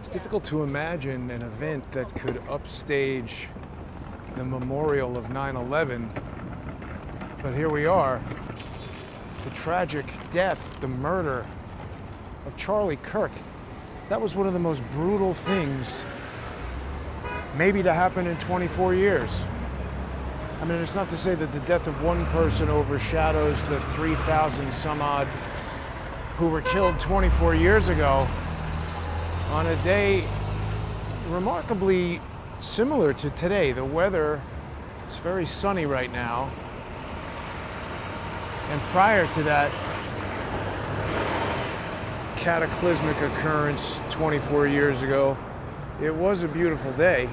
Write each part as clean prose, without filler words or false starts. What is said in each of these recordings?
It's difficult to imagine an event that could upstage the memorial of 9/11, but here we are. The tragic death, the murder of Charlie Kirk. That was one of the most brutal things maybe to happen in 24 years. I mean, it's not to say that the death of one person overshadows the 3,000 some odd who were killed 24 years ago on a day remarkably similar to today. The weather is very sunny right now. And prior to that cataclysmic occurrence 24 years ago, it was a beautiful day.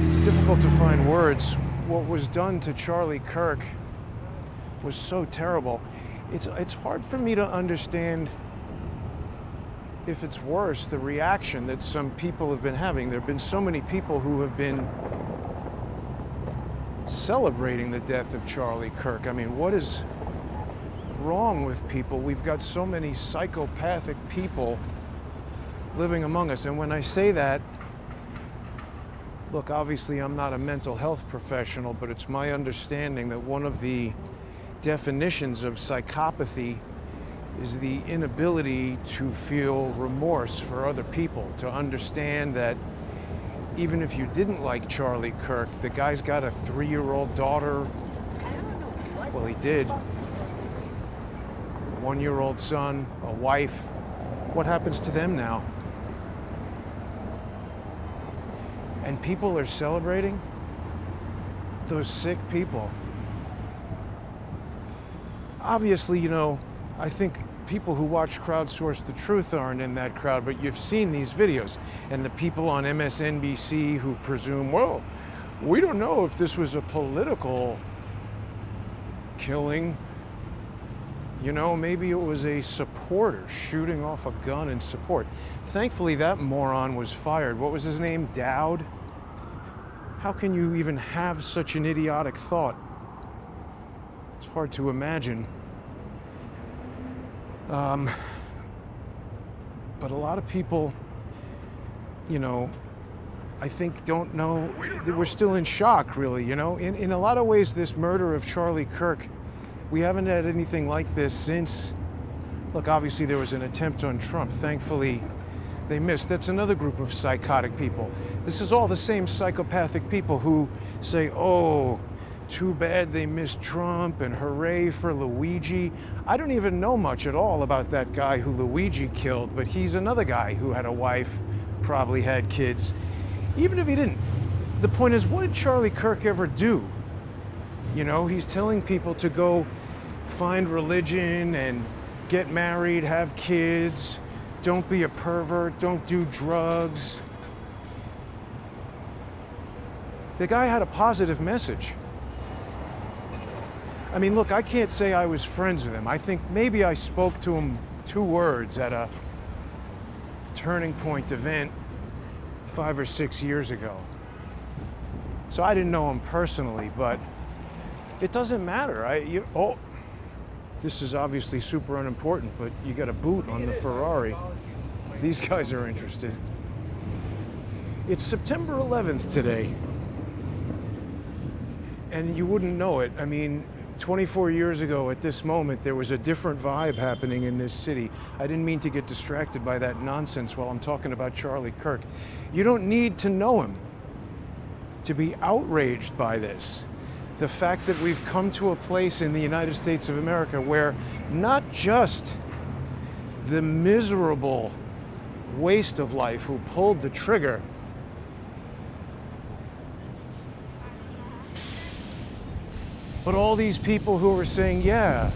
It's difficult to find words. What was done to Charlie Kirk was so terrible. It's hard for me to understand if it's worse, the reaction that some people have been having. There have been so many people who have been celebrating the death of Charlie Kirk. I mean, what is wrong with people? We've got so many psychopathic people living among us. And when I say that, look, obviously I'm not a mental health professional, but it's my understanding that one of the definitions of psychopathy is the inability to feel remorse for other people, to understand that even if you didn't like Charlie Kirk, the guy's got a 3-year-old daughter. Well, he did. 1-year-old son, a wife. What happens to them now? And people are celebrating those sick people. Obviously, I think people who watch Crowdsource the Truth aren't in that crowd, but you've seen these videos. And the people on MSNBC who presume, well, we don't know if this was a political killing. Maybe it was a supporter shooting off a gun in support. Thankfully, that moron was fired. What was his name? Dowd? How can you even have such an idiotic thought? It's hard to imagine. But a lot of people, I think don't know. We're still in shock, really, In a lot of ways, this murder of Charlie Kirk, we haven't had anything like this since, look, obviously there was an attempt on Trump. Thankfully, they missed. That's another group of psychotic people. This is all the same psychopathic people who say, oh, too bad they missed Trump and hooray for Luigi. I don't even know much at all about that guy who Luigi killed, but he's another guy who had a wife, probably had kids. Even if he didn't, the point is, what did Charlie Kirk ever do? He's telling people to go find religion and get married, have kids, don't be a pervert, don't do drugs. The guy had a positive message. I mean, look, I can't say I was friends with him. I think maybe I spoke to him 2 words at a Turning Point event 5 or 6 years ago. So I didn't know him personally, but it doesn't matter. This is obviously super unimportant, but you got a boot on the Ferrari. These guys are interested. It's September 11th today. And you wouldn't know it. I mean, 24 years ago at this moment, there was a different vibe happening in this city. I didn't mean to get distracted by that nonsense while I'm talking about Charlie Kirk. You don't need to know him to be outraged by this. The fact that we've come to a place in the United States of America where not just the miserable waste of life who pulled the trigger, but all these people who are saying, yeah,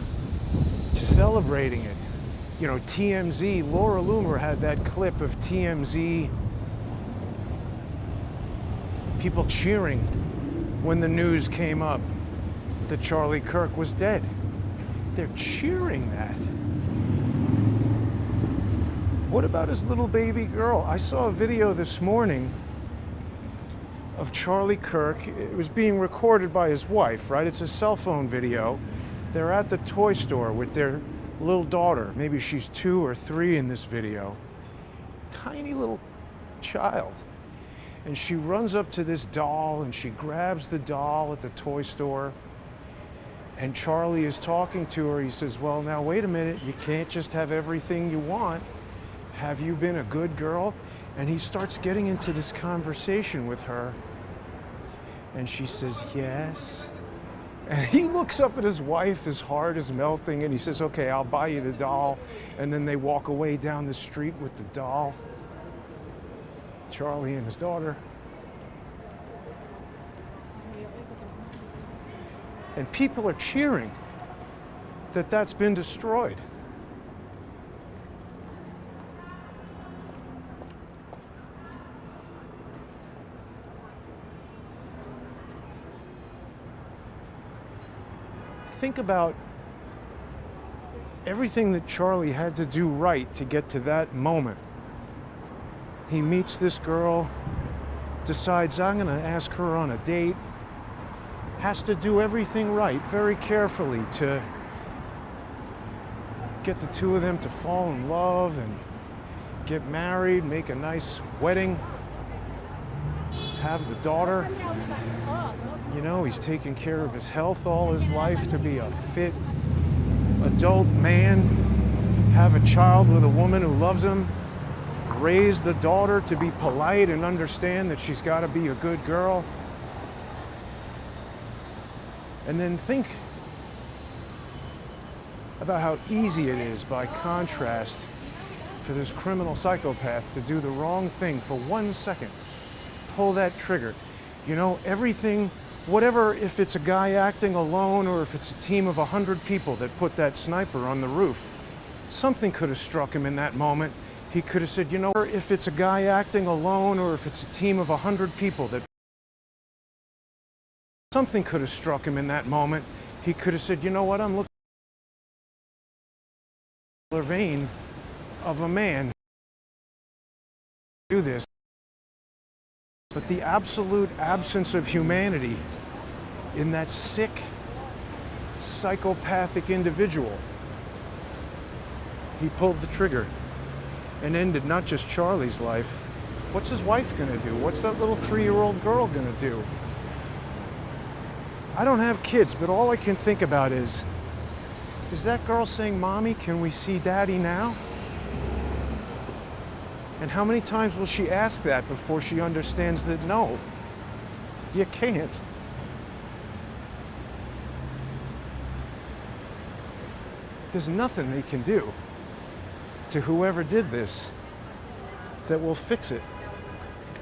celebrating it. TMZ, Laura Loomer had that clip of TMZ people cheering when the news came up that Charlie Kirk was dead. They're cheering that. What about his little baby girl? I saw a video this morning of Charlie Kirk. It was being recorded by his wife, right? It's a cell phone video. They're at the toy store with their little daughter. Maybe she's 2 or 3 in this video. Tiny little child. And she runs up to this doll and she grabs the doll at the toy store. And Charlie is talking to her. He says, well, now wait a minute. You can't just have everything you want. Have you been a good girl? And he starts getting into this conversation with her. And she says, yes. And he looks up at his wife, his heart is melting, and he says, okay, I'll buy you the doll. And then they walk away down the street with the doll. Charlie and his daughter. And people are cheering that that's been destroyed. Think about everything that Charlie had to do right to get to that moment. He meets this girl, decides I'm going to ask her on a date, has to do everything right very carefully to get the two of them to fall in love and get married, make a nice wedding, have the daughter. You know, he's taken care of his health all his life to be a fit adult man, have a child with a woman who loves him, raise the daughter to be polite and understand that she's got to be a good girl. And then think about how easy it is, by contrast, for this criminal psychopath to do the wrong thing for 1 second. Pull that trigger. You know, everything, whatever, if it's a guy acting alone or if it's a team of 100 people that put that sniper on the roof, something could have struck him in that moment. He could have said, you know, if it's a guy acting alone or if it's a team of 100 people that something could have struck him in that moment. He could have said, you know what, I'm looking for the vein of a man to do this. But the absolute absence of humanity in that sick, psychopathic individual. He pulled the trigger and ended not just Charlie's life. What's his wife gonna do? What's that little 3-year-old girl gonna do? I don't have kids, but all I can think about is that girl saying, Mommy, can we see Daddy now? And how many times will she ask that before she understands that no, you can't? There's nothing they can do to whoever did this that will fix it.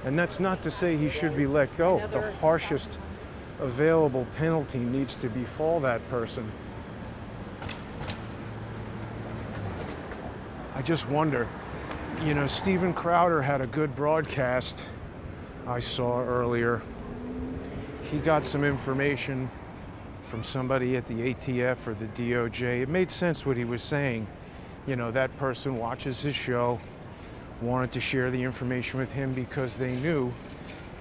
And that's not to say he should be let go. The harshest available penalty needs to befall that person. I just wonder, you know, Steven Crowder had a good broadcast I saw earlier. He got some information from somebody at the ATF or the DOJ. It made sense what he was saying. You know, that person watches his show, wanted to share the information with him because they knew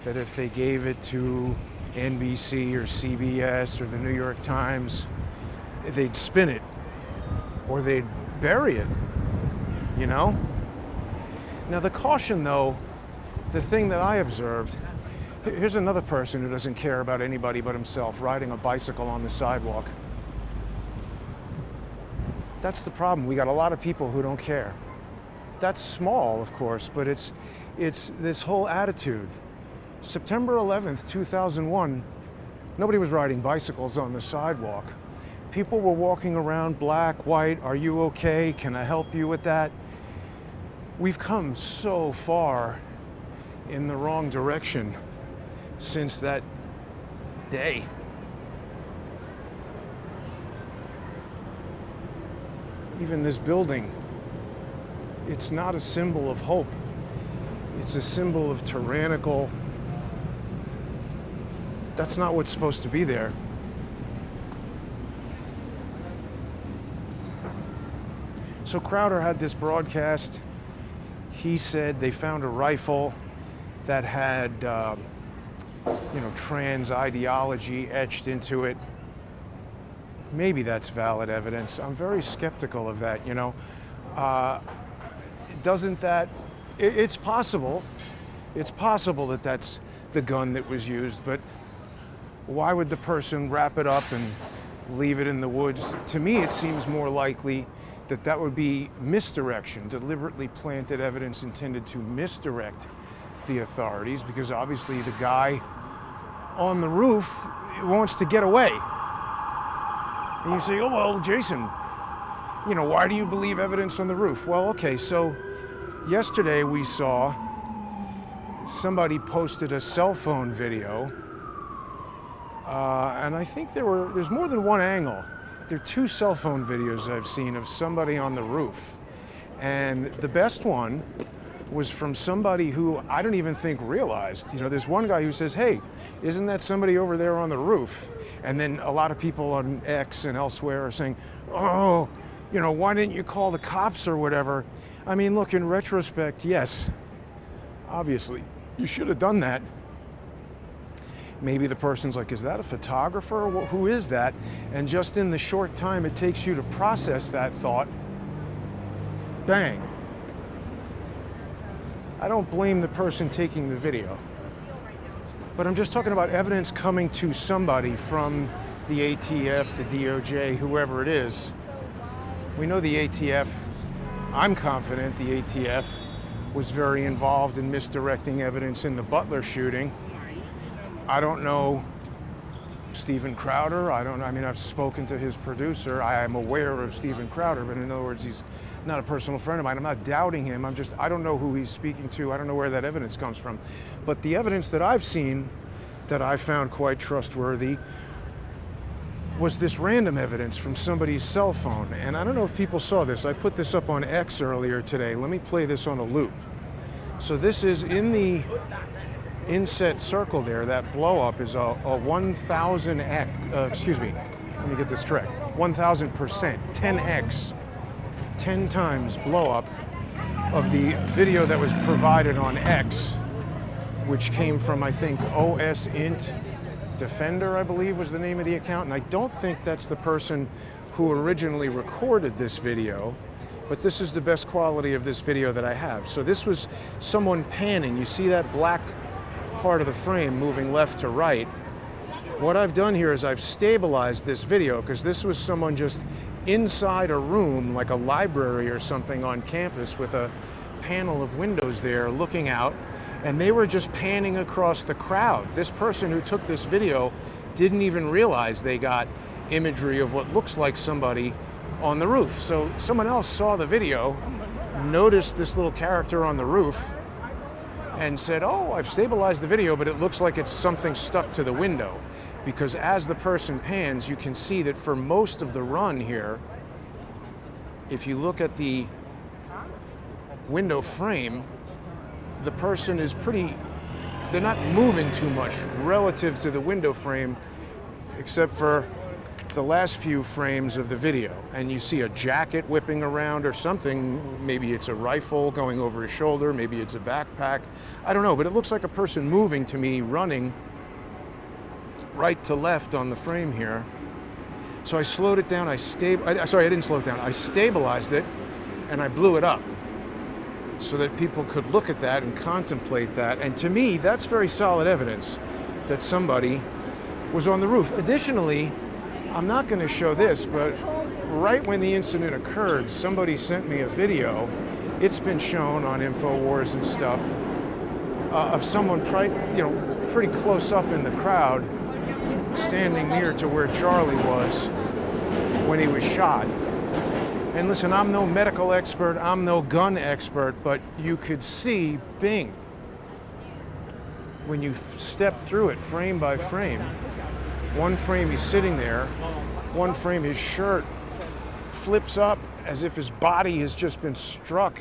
that if they gave it to NBC or CBS or the New York Times, they'd spin it or they'd bury it, you know? Now the caution though, the thing that I observed, here's another person who doesn't care about anybody but himself, riding a bicycle on the sidewalk. That's the problem. We got a lot of people who don't care. That's small, of course, but it's this whole attitude. September 11th, 2001, nobody was riding bicycles on the sidewalk. People were walking around, black, white, are you okay? Can I help you with that? We've come so far in the wrong direction since that day. Even this building, it's not a symbol of hope. It's a symbol of tyrannical. That's not what's supposed to be there. So Crowder had this broadcast. He said they found a rifle that had, trans ideology etched into it. maybe that's valid evidence. I'm very skeptical of that, you know. Doesn't that, it's possible that that's the gun that was used, but why would the person wrap it up and leave it in the woods? To me, it seems more likely that that would be misdirection, deliberately planted evidence intended to misdirect the authorities, because obviously the guy on the roof wants to get away. And you say, oh, well, Jason, you know, why do you believe evidence on the roof? Well, okay, so yesterday we saw somebody posted a cell phone video, and I think there's more than one angle. There are 2 cell phone videos I've seen of somebody on the roof. And the best one was from somebody who I don't even think realized. You know, there's one guy who says, hey, isn't that somebody over there on the roof? And then a lot of people on X and elsewhere are saying, oh, you know, why didn't you call the cops or whatever? I mean, look, in retrospect, yes, obviously, you should have done that. Maybe the person's like, is that a photographer? Who is that? And just in the short time it takes you to process that thought, bang. I don't blame the person taking the video, but I'm just talking about evidence coming to somebody from the ATF, the DOJ, whoever it is. We know the ATF, I'm confident the ATF was very involved in misdirecting evidence in the Butler shooting. I don't know Steven Crowder. I mean, I've spoken to his producer. I am aware of Steven Crowder, but in other words, he's not a personal friend of mine. I'm not doubting him. I don't know who he's speaking to. I don't know where that evidence comes from. But the evidence that I've seen that I found quite trustworthy was this random evidence from somebody's cell phone. And I don't know if people saw this. I put this up on X earlier today. Let me play this on a loop. So this is in the inset circle there. That blow up is a 1,000x, excuse me, let me get this correct, 1,000%, 10x, 10 times blow up of the video that was provided on X, which came from, I think, OS Int Defender, I believe was the name of the account. And I don't think that's the person who originally recorded this video, but this is the best quality of this video that I have. So this was someone panning. You see that black part of the frame moving left to right. What I've done here is I've stabilized this video, because this was someone just inside a room, like a library or something on campus, with a panel of windows there looking out, and they were just panning across the crowd. This person who took this video didn't even realize they got imagery of what looks like somebody on the roof. So someone else saw the video, noticed this little character on the roof, and said, oh, I've stabilized the video, but it looks like it's something stuck to the window. Because as the person pans, you can see that for most of the run here, if you look at the window frame, the person is they're not moving too much relative to the window frame, except for the last few frames of the video. And you see a jacket whipping around or something. Maybe it's a rifle going over his shoulder, maybe it's a backpack. I don't know, but it looks like a person moving to me, running right to left on the frame here. So I slowed it down, sorry, I didn't slow it down. I stabilized it and I blew it up so that people could look at that and contemplate that. And to me, that's very solid evidence that somebody was on the roof. Additionally, I'm not going to show this, but right when the incident occurred, somebody sent me a video. It's been shown on InfoWars and stuff of someone pretty close up in the crowd, standing near to where Charlie was when he was shot. And listen, I'm no medical expert, I'm no gun expert, but you could see, bing, when you step through it frame by frame. One frame he's sitting there, one frame his shirt flips up as if his body has just been struck.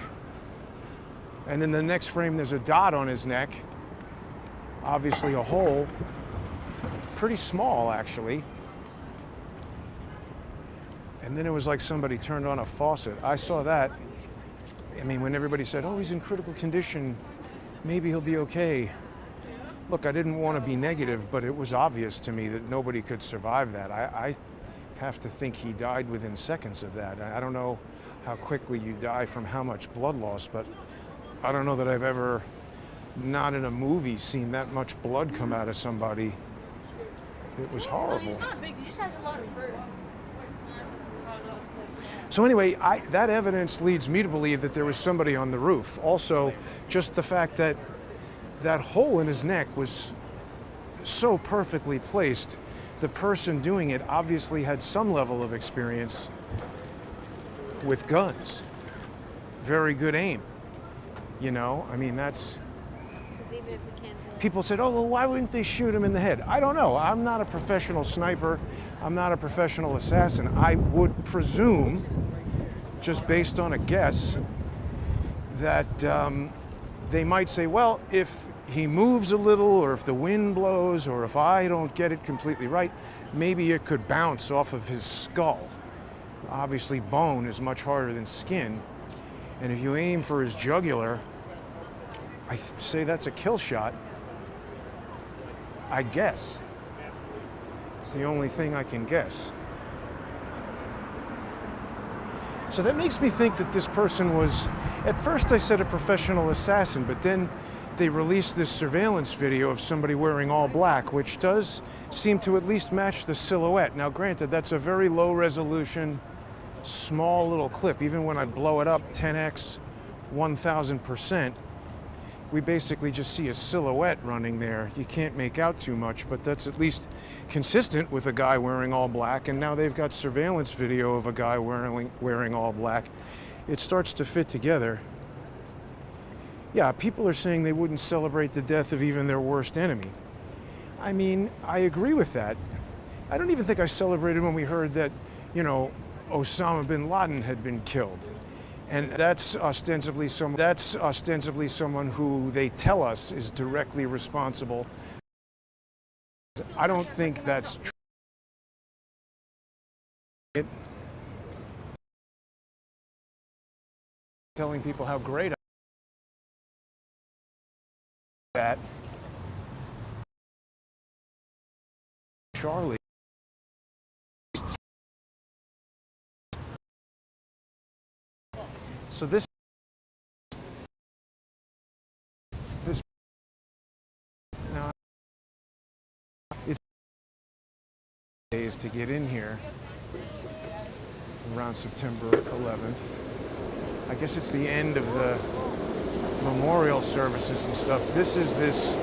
And then the next frame there's a dot on his neck, obviously a hole, pretty small actually. And then it was like somebody turned on a faucet. I saw that. I mean, when everybody said, oh, he's in critical condition, maybe he'll be okay. Look, I didn't want to be negative, but it was obvious to me that nobody could survive that. I have to think he died within seconds of that. I don't know how quickly you die from how much blood loss, but I don't know that I've ever, not in a movie, seen that much blood come out of somebody. It was horrible. It's not big, you just have a lot of fur. So anyway, that evidence leads me to believe that there was somebody on the roof. Also, just the fact that that hole in his neck was so perfectly placed, the person doing it obviously had some level of experience with guns. Very good aim. You know, I mean, that's... Even if we can't tell. People said, oh, well, why wouldn't they shoot him in the head? I don't know. I'm not a professional sniper. I'm not a professional assassin. I would presume, just based on a guess, that they might say, well, if he moves a little, or if the wind blows, or if I don't get it completely right, maybe it could bounce off of his skull. Obviously, bone is much harder than skin. And if you aim for his jugular, I say that's a kill shot. I guess. It's the only thing I can guess. So that makes me think that this person was, at first I said a professional assassin, but then they released this surveillance video of somebody wearing all black, which does seem to at least match the silhouette. Now granted, that's a very low resolution, small little clip. Even when I blow it up 10x, 1000%, we basically just see a silhouette running there. You can't make out too much, but that's at least consistent with a guy wearing all black, and now they've got surveillance video of a guy wearing all black. It starts to fit together. Yeah, people are saying they wouldn't celebrate the death of even their worst enemy. I mean, I agree with that. I don't even think I celebrated when we heard that, you know, Osama bin Laden had been killed. And that's ostensibly someone who they tell us is directly responsible. I don't think that's true. Telling people how great that Charlie. So this now it's days to get in here around September 11th. I guess it's the end of the memorial services and stuff. This is this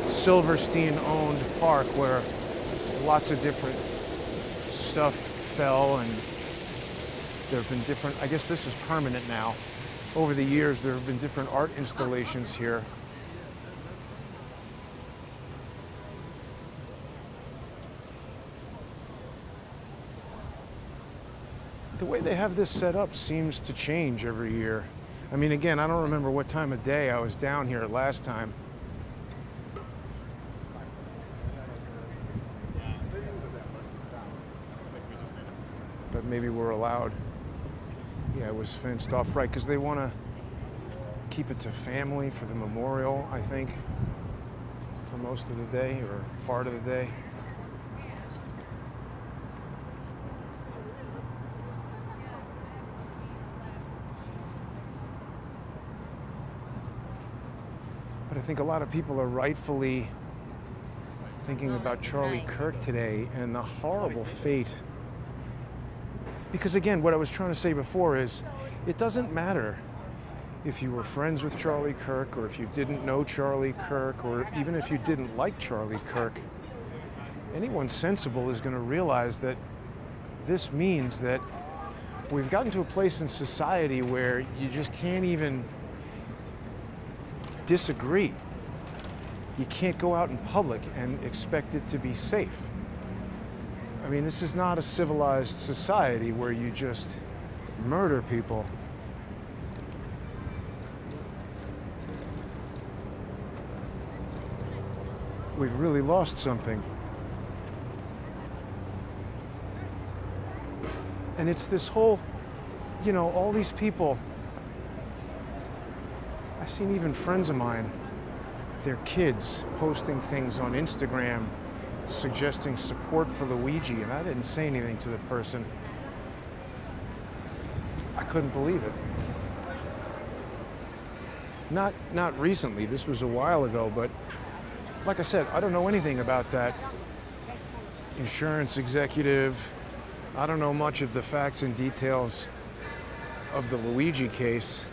Silverstein-owned park where lots of different stuff fell, and there have been different, I guess this is permanent now. Over the years, there have been different art installations here. The way they have this set up seems to change every year. I mean, again, I don't remember what time of day I was down here last time. But maybe we're allowed. Yeah, it was fenced off, right, because they want to keep it to family for the memorial, I think, for most of the day, or part of the day. But I think a lot of people are rightfully thinking about Charlie Kirk today and the horrible fate. Because again, what I was trying to say before is, it doesn't matter if you were friends with Charlie Kirk, or if you didn't know Charlie Kirk, or even if you didn't like Charlie Kirk. Anyone sensible is going to realize that this means that we've gotten to a place in society where you just can't even disagree. You can't go out in public and expect it to be safe. I mean, this is not a civilized society where you just murder people. We've really lost something. And it's this whole, you know, all these people. I've seen even friends of mine, their kids posting things on Instagram suggesting support for Luigi, and I didn't say anything to the person. I couldn't believe it. Not recently, this was a while ago, but like I said, I don't know anything about that insurance executive. I don't know much of the facts and details of the Luigi case,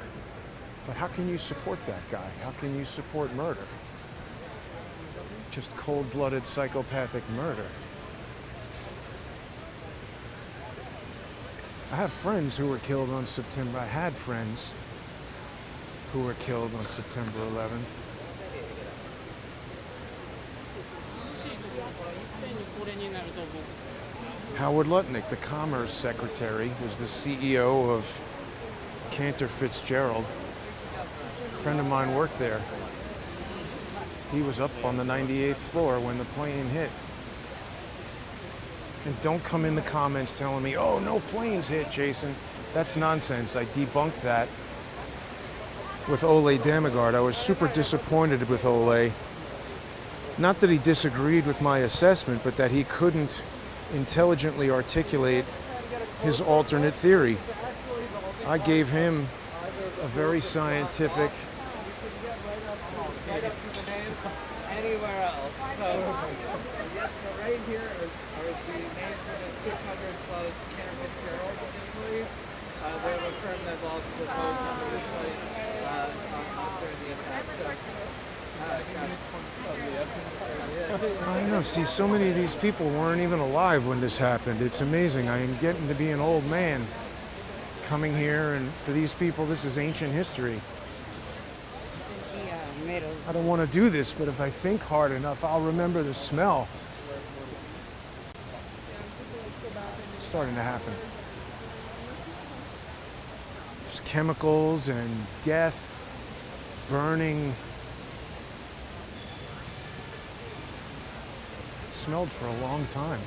but how can you support that guy? How can you support murder? Just cold-blooded psychopathic murder. I have friends who were killed on September. I had friends who were killed on September 11th. Howard Lutnick, the Commerce Secretary, was the CEO of Cantor Fitzgerald. A friend of mine worked there. He was up on the 98th floor when the plane hit. And don't come in the comments telling me, oh, no planes hit, Jason. That's nonsense. I debunked that with Ole Damagard. I was super disappointed with Ole. Not that he disagreed with my assessment, but that he couldn't intelligently articulate his alternate theory. I gave him a very scientific. Anywhere else. So right here are the names of the 600 close Cantor Fitzgerald employees. They're the firm that lost the vote on this place during the attack. I know. See, so many of these people weren't even alive when this happened. It's amazing. I am getting to be an old man coming here, and for these people, this is ancient history. I don't want to do this, but if I think hard enough, I'll remember the smell. It's starting to happen. There's chemicals and death, burning. It smelled for a long time.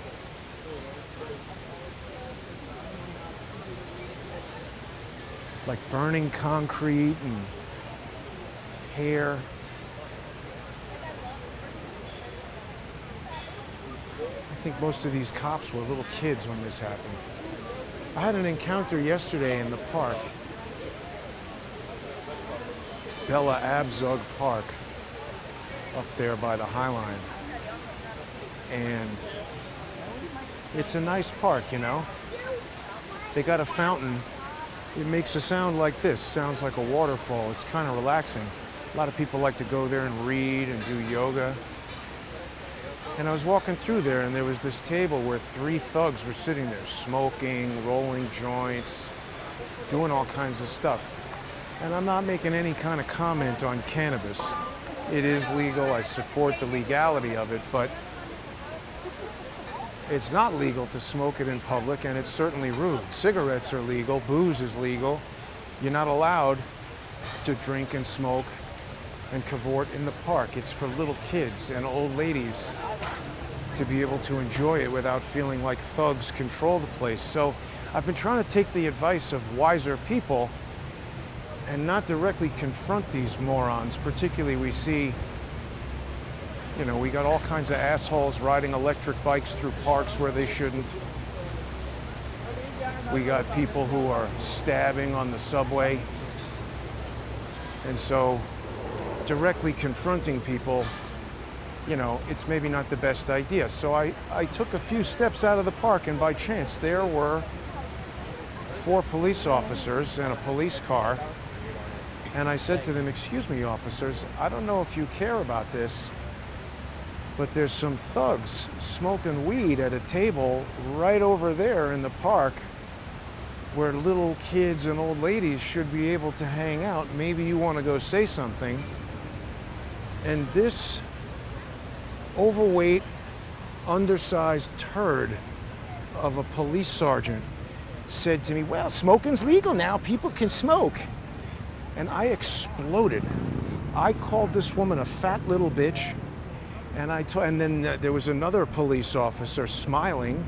Like burning concrete and hair. I think most of these cops were little kids when this happened. I had an encounter yesterday in the park. Bella Abzug Park, up there by the High Line. And it's a nice park, you know. They got a fountain. It makes a sound like this. Sounds like a waterfall. It's kind of relaxing. A lot of people like to go there and read and do yoga. And I was walking through there, and there was this table where 3 thugs were sitting there, smoking, rolling joints, doing all kinds of stuff. And I'm not making any kind of comment on cannabis. It is legal. I support the legality of it, but it's not legal to smoke it in public, and it's certainly rude. Cigarettes are legal. Booze is legal. You're not allowed to drink and smoke and cavort in the park. It's for little kids and old ladies to be able to enjoy it without feeling like thugs control the place. So I've been trying to take the advice of wiser people and not directly confront these morons. Particularly, we see, you know, we got all kinds of assholes riding electric bikes through parks where they shouldn't. We got people who are stabbing on the subway. And so directly confronting people, you know, it's maybe not the best idea. So I took a few steps out of the park, and by chance there were 4 police officers and a police car. And I said to them, excuse me, officers, I don't know if you care about this, but there's some thugs smoking weed at a table right over there in the park where little kids and old ladies should be able to hang out. Maybe you want to go say something. And this overweight, undersized turd of a police sergeant said to me, well, smoking's legal now. People can smoke. And I exploded. I called this woman a fat little bitch. And then there was another police officer smiling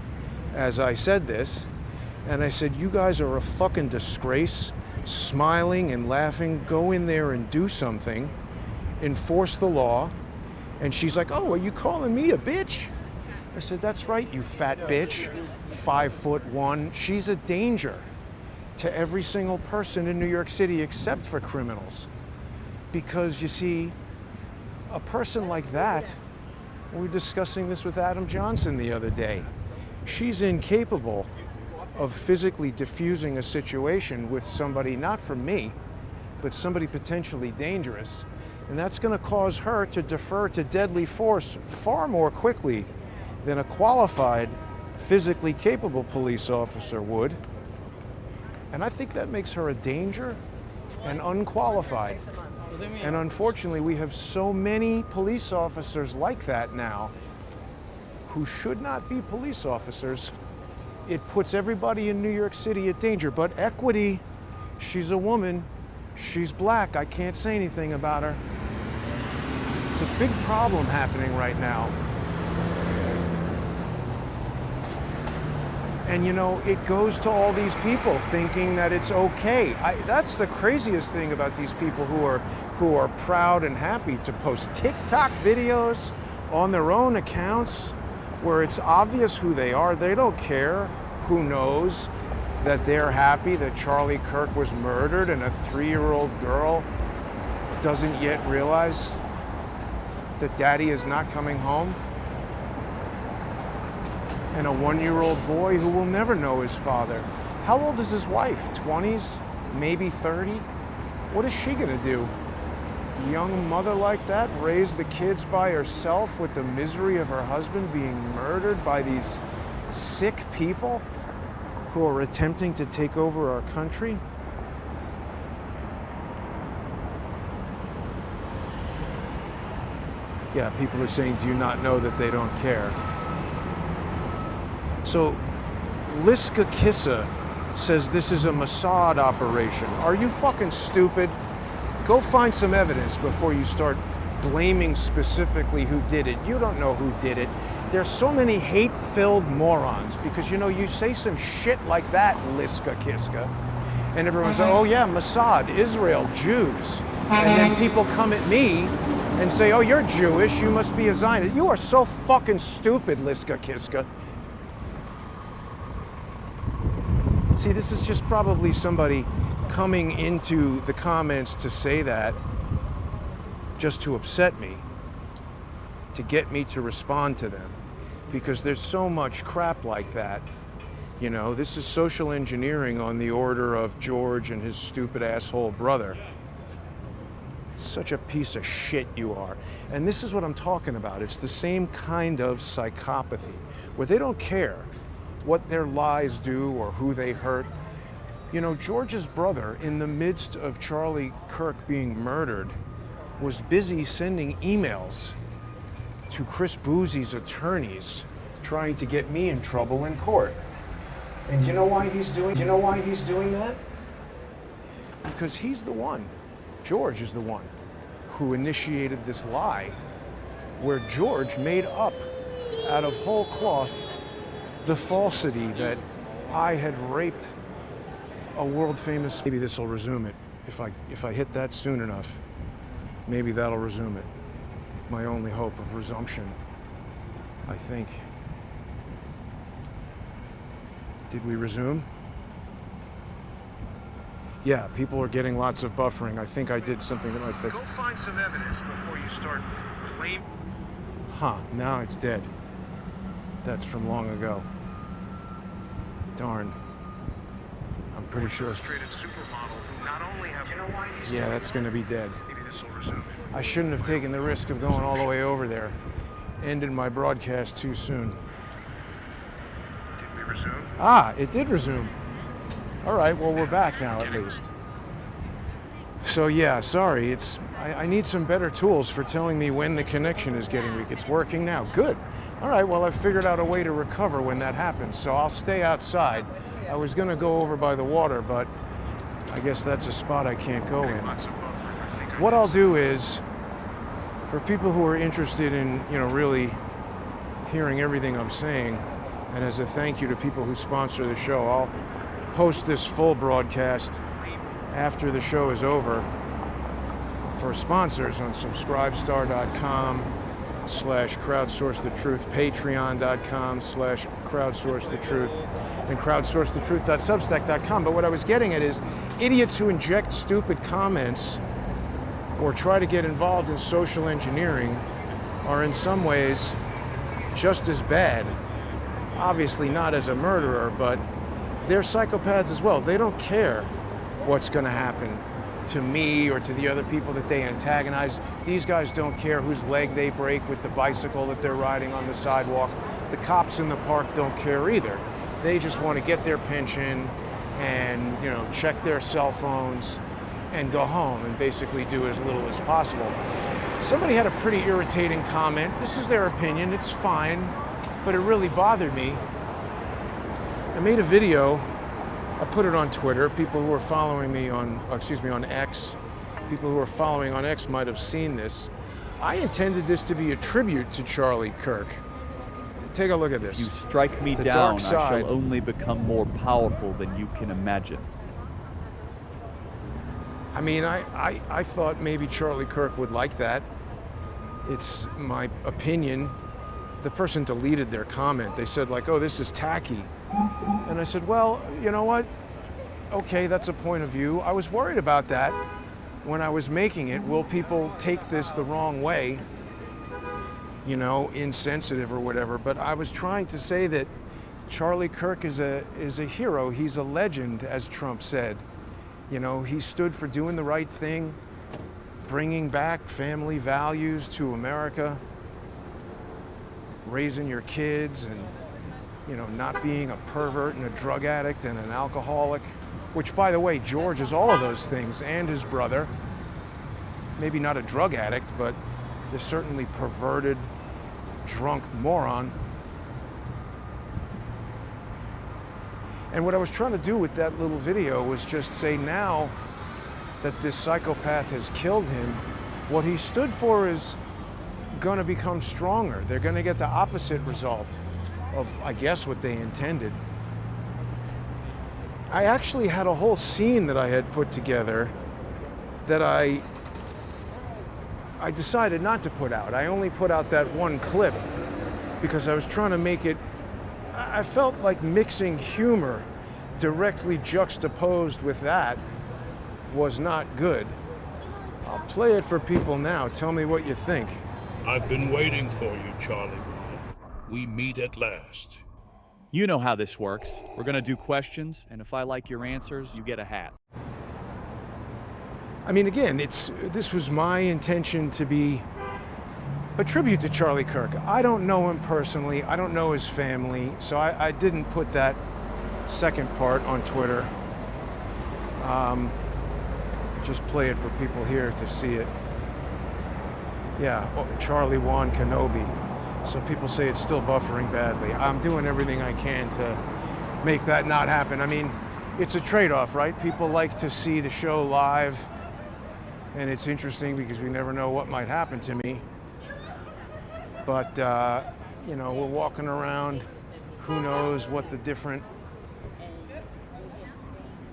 as I said this. And I said, you guys are a fucking disgrace. Smiling and laughing. Go in there and do something. Enforce the law. And she's like, oh, are you calling me a bitch? I said, that's right, you fat bitch, 5'1". She's a danger to every single person in New York City except for criminals. Because you see, a person like that, we were discussing this with Adam Johnson the other day, she's incapable of physically diffusing a situation with somebody, not from me, but somebody potentially dangerous. And that's going to cause her to defer to deadly force far more quickly than a qualified, physically capable police officer would. And I think that makes her a danger and unqualified. And unfortunately, we have so many police officers like that now who should not be police officers. It puts everybody in New York City at danger. But Equity, she's a woman, she's black, I can't say anything about her. It's a big problem happening right now. And you know, it goes to all these people thinking that it's okay. That's the craziest thing about these people who are proud and happy to post TikTok videos on their own accounts where it's obvious who they are. They don't care who knows that they're happy that Charlie Kirk was murdered and a 3-year-old girl doesn't yet realize that daddy is not coming home. And a 1-year-old boy who will never know his father. How old is his wife? 20s? Maybe 30? What is she gonna do? Young mother like that, raise the kids by herself with the misery of her husband being murdered by these sick people who are attempting to take over our country? Yeah, people are saying, do you not know that they don't care? So, Liska Kissa says this is a Mossad operation. Are you fucking stupid? Go find some evidence before you start blaming specifically who did it. You don't know who did it. There's so many hate-filled morons because, you know, you say some shit like that, Liska Kiska, and everyone's like, oh yeah, Mossad, Israel, Jews. And then people come at me and say, oh, you're Jewish, you must be a Zionist. You are so fucking stupid, Liska Kiska. See, this is just probably somebody coming into the comments to say that just to upset me, to get me to respond to them, because there's so much crap like that. You know, this is social engineering on the order of George and his stupid asshole brother. Such a piece of shit you are. And this is what I'm talking about. It's the same kind of psychopathy, where they don't care what their lies do or who they hurt. You know, George's brother, in the midst of Charlie Kirk being murdered, was busy sending emails to Chris Boozie's attorneys trying to get me in trouble in court. And you know why he's doing that? Because he's the one, George is the one, who initiated this lie where George made up out of whole cloth the falsity that I had raped a world famous. Maybe this will resume it. If I hit that soon enough, maybe that'll resume it. My only hope of resumption, I think. Did we resume? Yeah, people are getting lots of buffering. I think I did something that might fix. Go find some evidence before you start blaming. Huh, now it's dead. That's from long ago. Darn. I'm pretty sure. Yeah, that's going to be dead. I shouldn't have taken the risk of going all the way over there. Ended my broadcast too soon. Did we resume? Ah, it did resume. All right, well, we're back now at least. So yeah, sorry, I need some better tools for telling me when the connection is getting weak. It's working now, good. All right, well, I've figured out a way to recover when that happens, so I'll stay outside. I was gonna go over by the water, but I guess that's a spot I can't go in. What I'll do is, for people who are interested in, you know, really hearing everything I'm saying, and as a thank you to people who sponsor the show, I'll post this full broadcast after the show is over for sponsors on subscribestar.com, patreon.com/crowdsourcethetruth, patreon.com/crowdsourcethetruth, and crowdsourcethetruth.substack.com. But what I was getting at is idiots who inject stupid comments or try to get involved in social engineering are in some ways just as bad. Obviously not as a murderer, but they're psychopaths as well. They don't care what's going to happen to me or to the other people that they antagonize. These guys don't care whose leg they break with the bicycle that they're riding on the sidewalk. The cops in the park don't care either. They just want to get their pension and, you know, check their cell phones and go home and basically do as little as possible. Somebody had a pretty irritating comment. This is their opinion, it's fine, but it really bothered me. I made a video, I put it on Twitter. People who are following me on, on X, people who are following on X might have seen this. I intended this to be a tribute to Charlie Kirk. Take a look at this. You strike me The down, dark I side. shall only become more powerful than you can imagine. I mean, I thought maybe Charlie Kirk would like that. It's my opinion. The person deleted their comment. They said like, oh, this is tacky. And I said, well, you know what? Okay, that's a point of view. I was worried about that when I was making it. Will people take this the wrong way? You know, insensitive or whatever. But I was trying to say that Charlie Kirk is a hero. He's a legend, as Trump said. You know, he stood for doing the right thing, bringing back family values to America, raising your kids and, you know, not being a pervert and a drug addict and an alcoholic, which, by the way, George is all of those things, and his brother. Maybe not a drug addict, but a certainly perverted, drunk moron. And what I was trying to do with that little video was just say, now that this psychopath has killed him, what he stood for is going to become stronger. They're going to get the opposite result of, I guess, what they intended. I actually had a whole scene that I had put together that I decided not to put out. I only put out that one clip because I was trying to make it, I felt like mixing humor directly juxtaposed with that was not good. I'll play it for people now. Tell me what you think. I've been waiting for you, Charlie. We meet at last. You know how this works. We're gonna do questions, and if I like your answers, you get a hat. I mean, again, this was my intention to be a tribute to Charlie Kirk. I don't know him personally. I don't know his family, so I didn't put that second part on Twitter. Just play it for people here to see it. Yeah, Charlie Wan Kenobi. So people say it's still buffering badly. I'm doing everything I can to make that not happen. I mean, it's a trade-off, right? People like to see the show live, and it's interesting because we never know what might happen to me. But, you know, we're walking around. Who knows what the different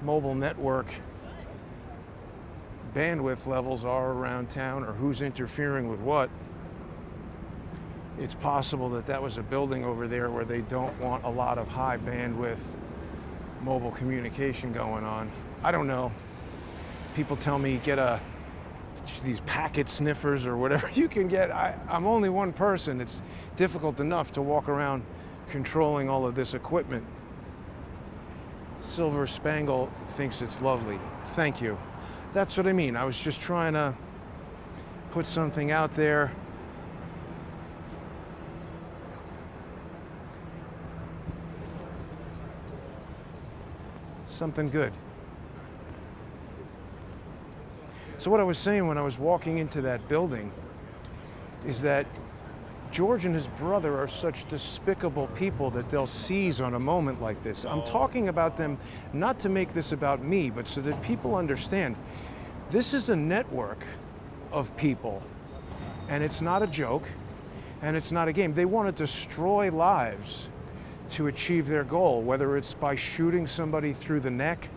mobile network bandwidth levels are around town, or who's interfering with what. It's possible that that was a building over there where they don't want a lot of high bandwidth mobile communication going on. I don't know. People tell me get these packet sniffers or whatever you can get. I'm only one person. It's difficult enough to walk around controlling all of this equipment. Silver Spangle thinks it's lovely. Thank you. That's what I mean. I was just trying to put something out there. Something good. So what I was saying when I was walking into that building is that George and his brother are such despicable people that they'll seize on a moment like this. I'm talking about them not to make this about me, but so that people understand this is a network of people, and it's not a joke, and it's not a game. They want to destroy lives to achieve their goal, whether it's by shooting somebody through the neck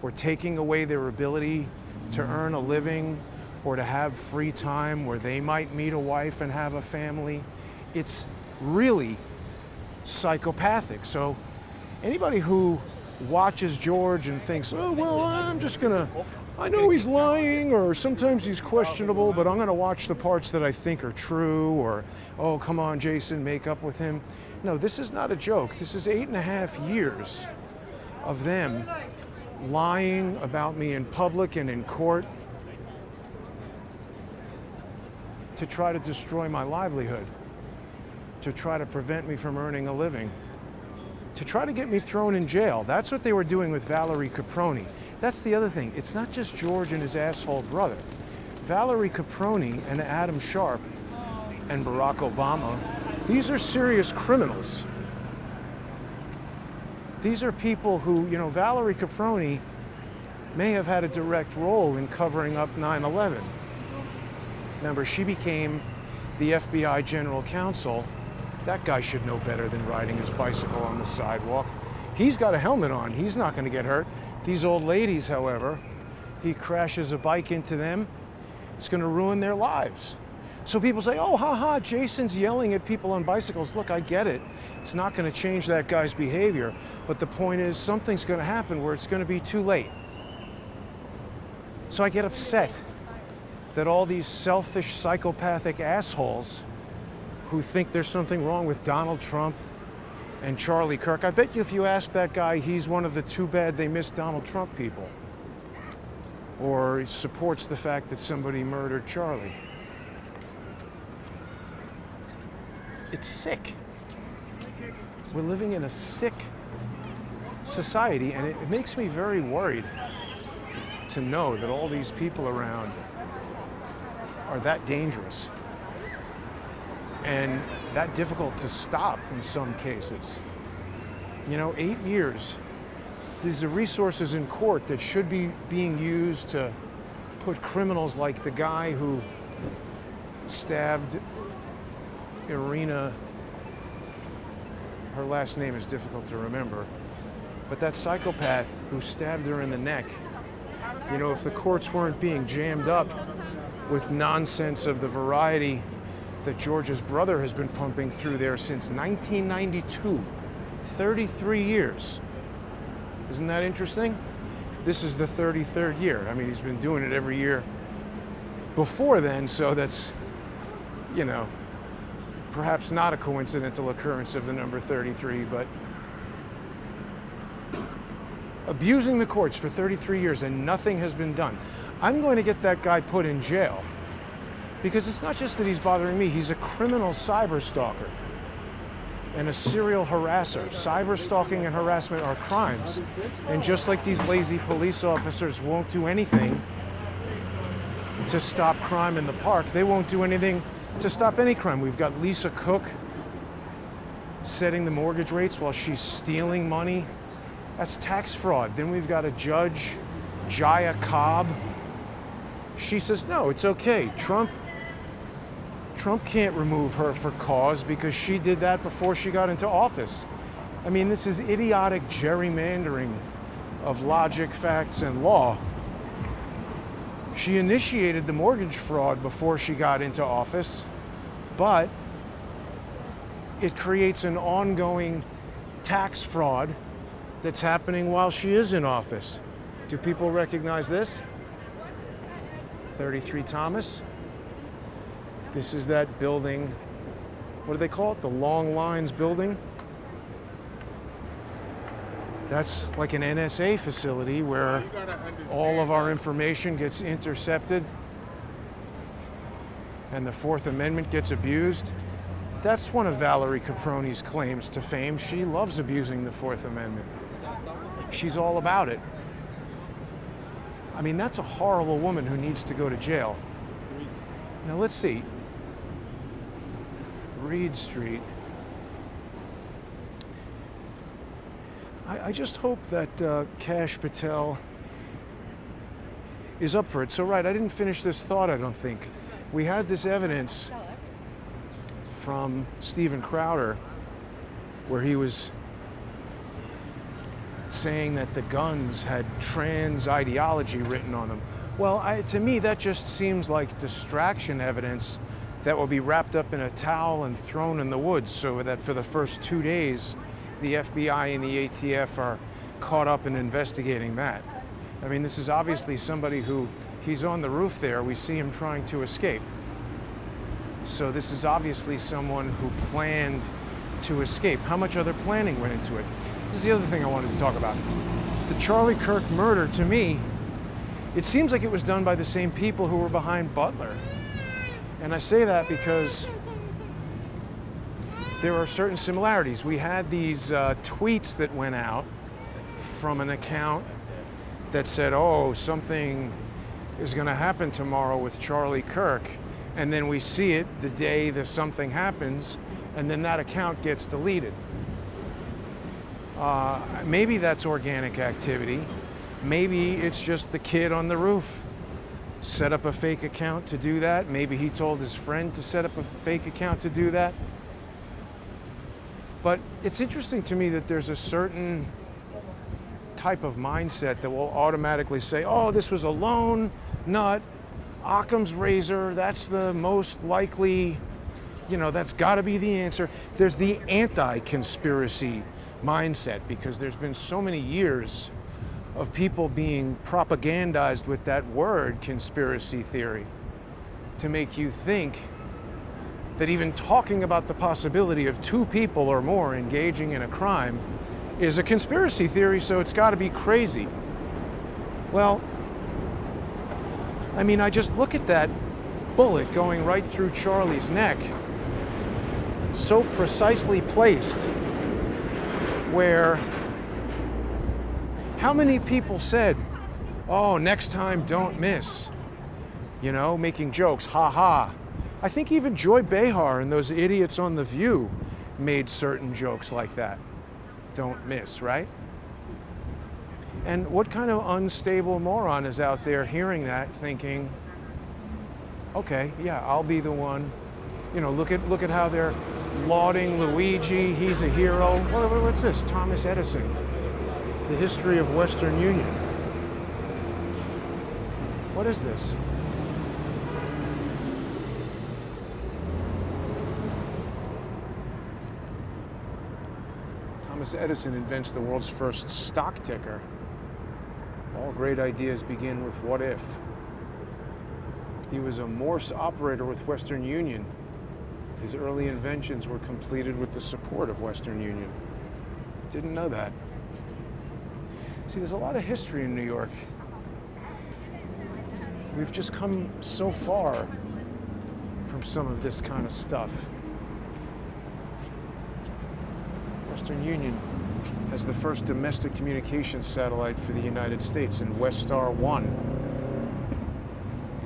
or taking away their ability to earn a living or to have free time where they might meet a wife and have a family. It's really psychopathic. So anybody who watches George and thinks, oh, well, I know he's lying, or sometimes he's questionable, but I'm gonna watch the parts that I think are true, or, oh, come on, Jason, make up with him. No, this is not a joke. This is 8.5 years of them lying about me in public and in court to try to destroy my livelihood, to try to prevent me from earning a living, to try to get me thrown in jail. That's what they were doing with Valerie Caproni. That's the other thing. It's not just George and his asshole brother. Valerie Caproni and Adam Sharp and Barack Obama, these are serious criminals. These are people who, you know, Valerie Caproni may have had a direct role in covering up 9/11. Remember, she became the FBI general counsel. That guy should know better than riding his bicycle on the sidewalk. He's got a helmet on. He's not going to get hurt. These old ladies, however, he crashes a bike into them. It's going to ruin their lives. So people say, oh, haha, Jason's yelling at people on bicycles. Look, I get it. It's not going to change that guy's behavior. But the point is, something's going to happen where it's going to be too late. So I get upset that all these selfish, psychopathic assholes who think there's something wrong with Donald Trump and Charlie Kirk. I bet you if you ask that guy, he's one of the too bad they missed Donald Trump people. Or he supports the fact that somebody murdered Charlie. It's sick. We're living in a sick society, and it makes me very worried to know that all these people around are that dangerous and that difficult to stop in some cases. You know, 8 years. These are resources in court that should be being used to put criminals like the guy who stabbed Irina, her last name is difficult to remember, but that psychopath who stabbed her in the neck. You know, if the courts weren't being jammed up with nonsense of the variety that George's brother has been pumping through there since 1992, 33 years. Isn't that interesting? This is the 33rd year. I mean, he's been doing it every year before then, so that's, you know, perhaps not a coincidental occurrence of the number 33, but abusing the courts for 33 years and nothing has been done. I'm going to get that guy put in jail because it's not just that he's bothering me, he's a criminal cyber stalker and a serial harasser. Cyber stalking and harassment are crimes. And just like these lazy police officers won't do anything to stop crime in the park, they won't do anything to stop any crime. We've got Lisa Cook setting the mortgage rates while she's stealing money. That's tax fraud. Then we've got a judge, Jaya Cobb. She says, no, it's okay. Trump can't remove her for cause because she did that before she got into office. I mean, this is idiotic gerrymandering of logic, facts, and law. She initiated the mortgage fraud before she got into office, but it creates an ongoing tax fraud that's happening while she is in office. Do people recognize this? 33 Thomas. This is that building, what do they call it? The Long Lines building. That's like an NSA facility where all of our information gets intercepted and the Fourth Amendment gets abused. That's one of Valerie Caproni's claims to fame. She loves abusing the Fourth Amendment. She's all about it. I mean, that's a horrible woman who needs to go to jail. Now let's see. Reed Street. I just hope that Kash Patel is up for it. So right, I didn't finish this thought, I don't think. We had this evidence from Steven Crowder where he was saying that the guns had trans ideology written on them. Well, to me, that just seems like distraction evidence that will be wrapped up in a towel and thrown in the woods, so that for the first 2 days, the FBI and the ATF are caught up in investigating that. I mean, this is obviously somebody who, he's on the roof there, we see him trying to escape. So this is obviously someone who planned to escape. How much other planning went into it? This is the other thing I wanted to talk about. The Charlie Kirk murder, to me, it seems like it was done by the same people who were behind Butler. And I say that because there are certain similarities. We had these tweets that went out from an account that said, oh, something is going to happen tomorrow with Charlie Kirk. And then we see it the day that something happens, and then that account gets deleted. Maybe that's organic activity. Maybe it's just the kid on the roof set up a fake account to do that. Maybe he told his friend to set up a fake account to do that. But it's interesting to me that there's a certain type of mindset that will automatically say, oh, this was a lone nut, Occam's razor, that's the most likely, you know, that's got to be the answer. There's the anti-conspiracy mindset, because there's been so many years of people being propagandized with that word, conspiracy theory, to make you think that even talking about the possibility of 2 people or more engaging in a crime is a conspiracy theory, so it's got to be crazy. Well, I mean, I just look at that bullet going right through Charlie's neck, so precisely placed, where how many people said, oh, next time don't miss, you know, making jokes, ha ha. I think even Joy Behar and those idiots on The View made certain jokes like that. Don't miss, right? And what kind of unstable moron is out there hearing that, thinking, okay, yeah, I'll be the one. You know, look at how they're lauding Luigi, he's a hero. What's this? Thomas Edison, The History of Western Union. What is this? Thomas Edison invents the world's first stock ticker. All great ideas begin with what if. He was a Morse operator with Western Union. His early inventions were completed with the support of Western Union. Didn't know that. See, there's a lot of history in New York. We've just come so far from some of this kind of stuff. Western Union has the first domestic communications satellite for the United States in Westar 1. In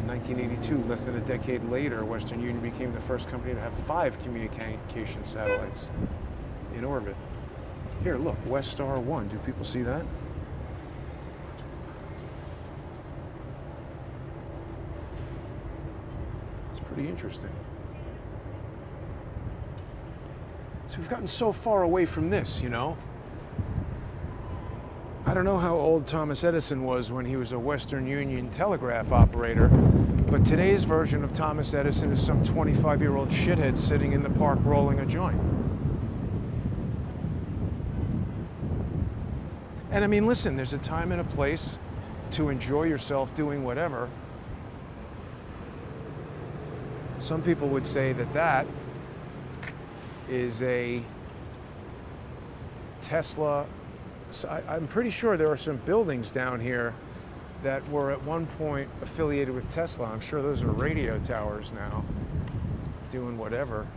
1982, less than a decade later, Western Union became the first company to have 5 communication satellites in orbit. Here, look, Westar 1. Do people see that? It's pretty interesting. So we've gotten so far away from this, you know? I don't know how old Thomas Edison was when he was a Western Union telegraph operator, but today's version of Thomas Edison is some 25-year-old shithead sitting in the park rolling a joint. And I mean, listen, there's a time and a place to enjoy yourself doing whatever. Some people would say that that is a Tesla. So I'm pretty sure there are some buildings down here that were at one point affiliated with Tesla. I'm sure those are radio towers now, doing whatever.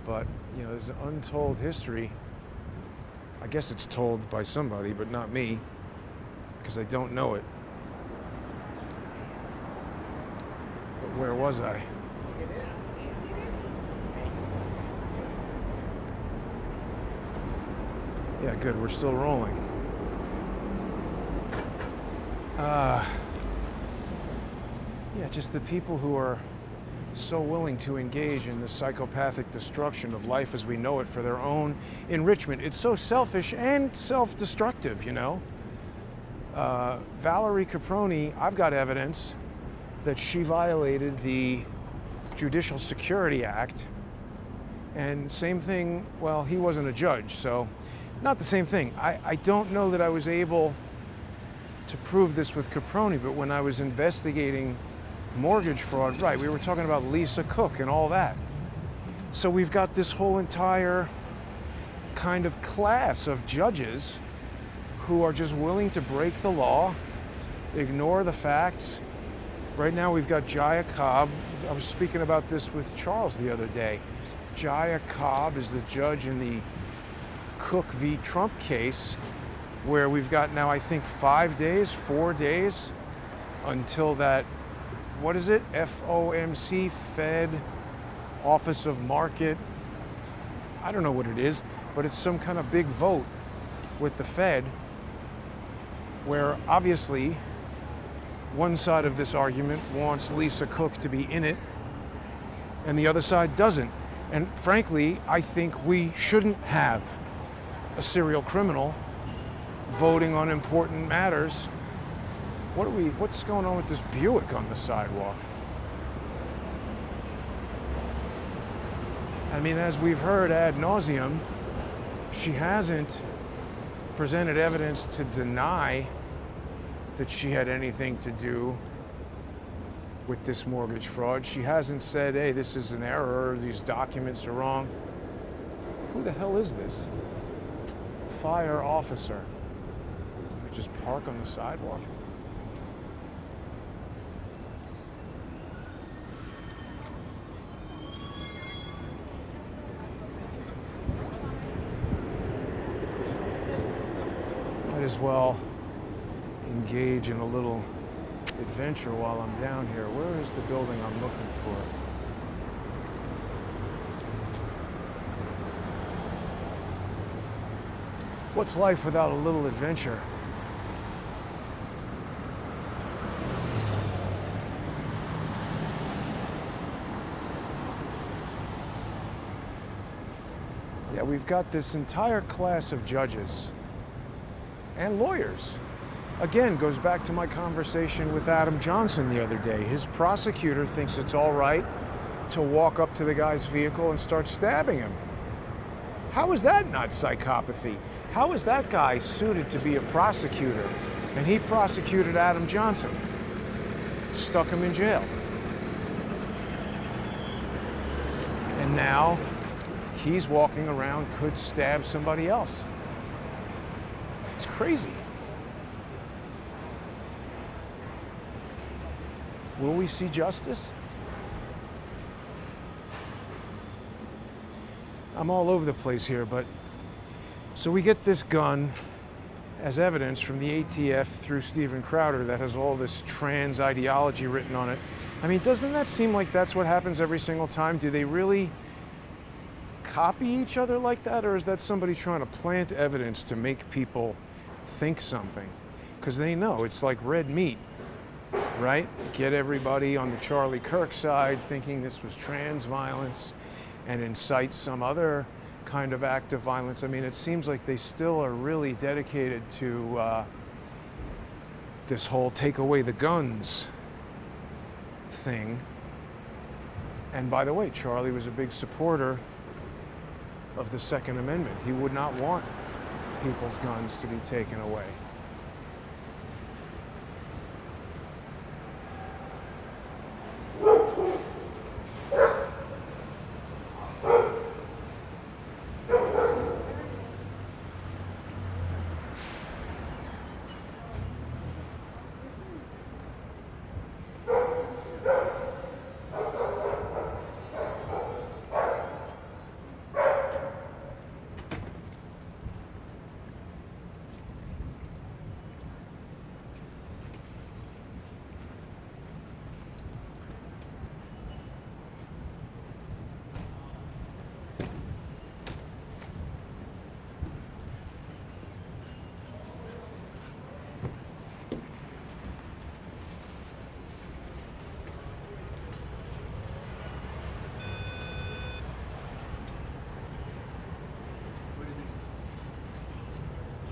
But, you know, there's an untold history. I guess it's told by somebody, but not me, because I don't know it. But where was I? Yeah, good, we're still rolling. Yeah, just the people who are so willing to engage in the psychopathic destruction of life as we know it for their own enrichment. It's so selfish and self-destructive, you know? Valerie Caproni, I've got evidence that she violated the Judicial Security Act. And same thing, well, he wasn't a judge, so not the same thing. I don't know that I was able to prove this with Caproni, but when I was investigating mortgage fraud, right, we were talking about Lisa Cook and all that. So we've got this whole entire kind of class of judges who are just willing to break the law, ignore the facts. Right now we've got Jaya Cobb. I was speaking about this with Charles the other day. Jaya Cobb is the judge in the Cook v. Trump case, where we've got now, I think, 4 days until that, what is it? FOMC, Fed, Office of Market. I don't know what it is, but it's some kind of big vote with the Fed, where obviously one side of this argument wants Lisa Cook to be in it, and the other side doesn't. And frankly, I think we shouldn't have a serial criminal voting on important matters. What's going on with this Buick on the sidewalk? I mean, as we've heard ad nauseum, she hasn't presented evidence to deny that she had anything to do with this mortgage fraud. She hasn't said, hey, this is an error, these documents are wrong. Who the hell is this? Fire officer. Just park on the sidewalk. Might as well engage in a little adventure while I'm down here. Where is the building I'm looking for? What's life without a little adventure? Yeah, we've got this entire class of judges and lawyers. Again, goes back to my conversation with Adam Johnson the other day. His prosecutor thinks it's all right to walk up to the guy's vehicle and start stabbing him. How is that not psychopathy? How is that guy suited to be a prosecutor? And he prosecuted Adam Johnson, stuck him in jail. And now he's walking around, could stab somebody else. It's crazy. Will we see justice? I'm all over the place here, but so we get this gun as evidence from the ATF through Steven Crowder that has all this trans ideology written on it. I mean, doesn't that seem like that's what happens every single time? Do they really copy each other like that, or is that somebody trying to plant evidence to make people think something? Because they know it's like red meat, right? Get everybody on the Charlie Kirk side thinking this was trans violence and incite some other kind of act of violence. I mean, it seems like they still are really dedicated to this whole take away the guns thing. And by the way, Charlie was a big supporter of the Second Amendment. He would not want people's guns to be taken away.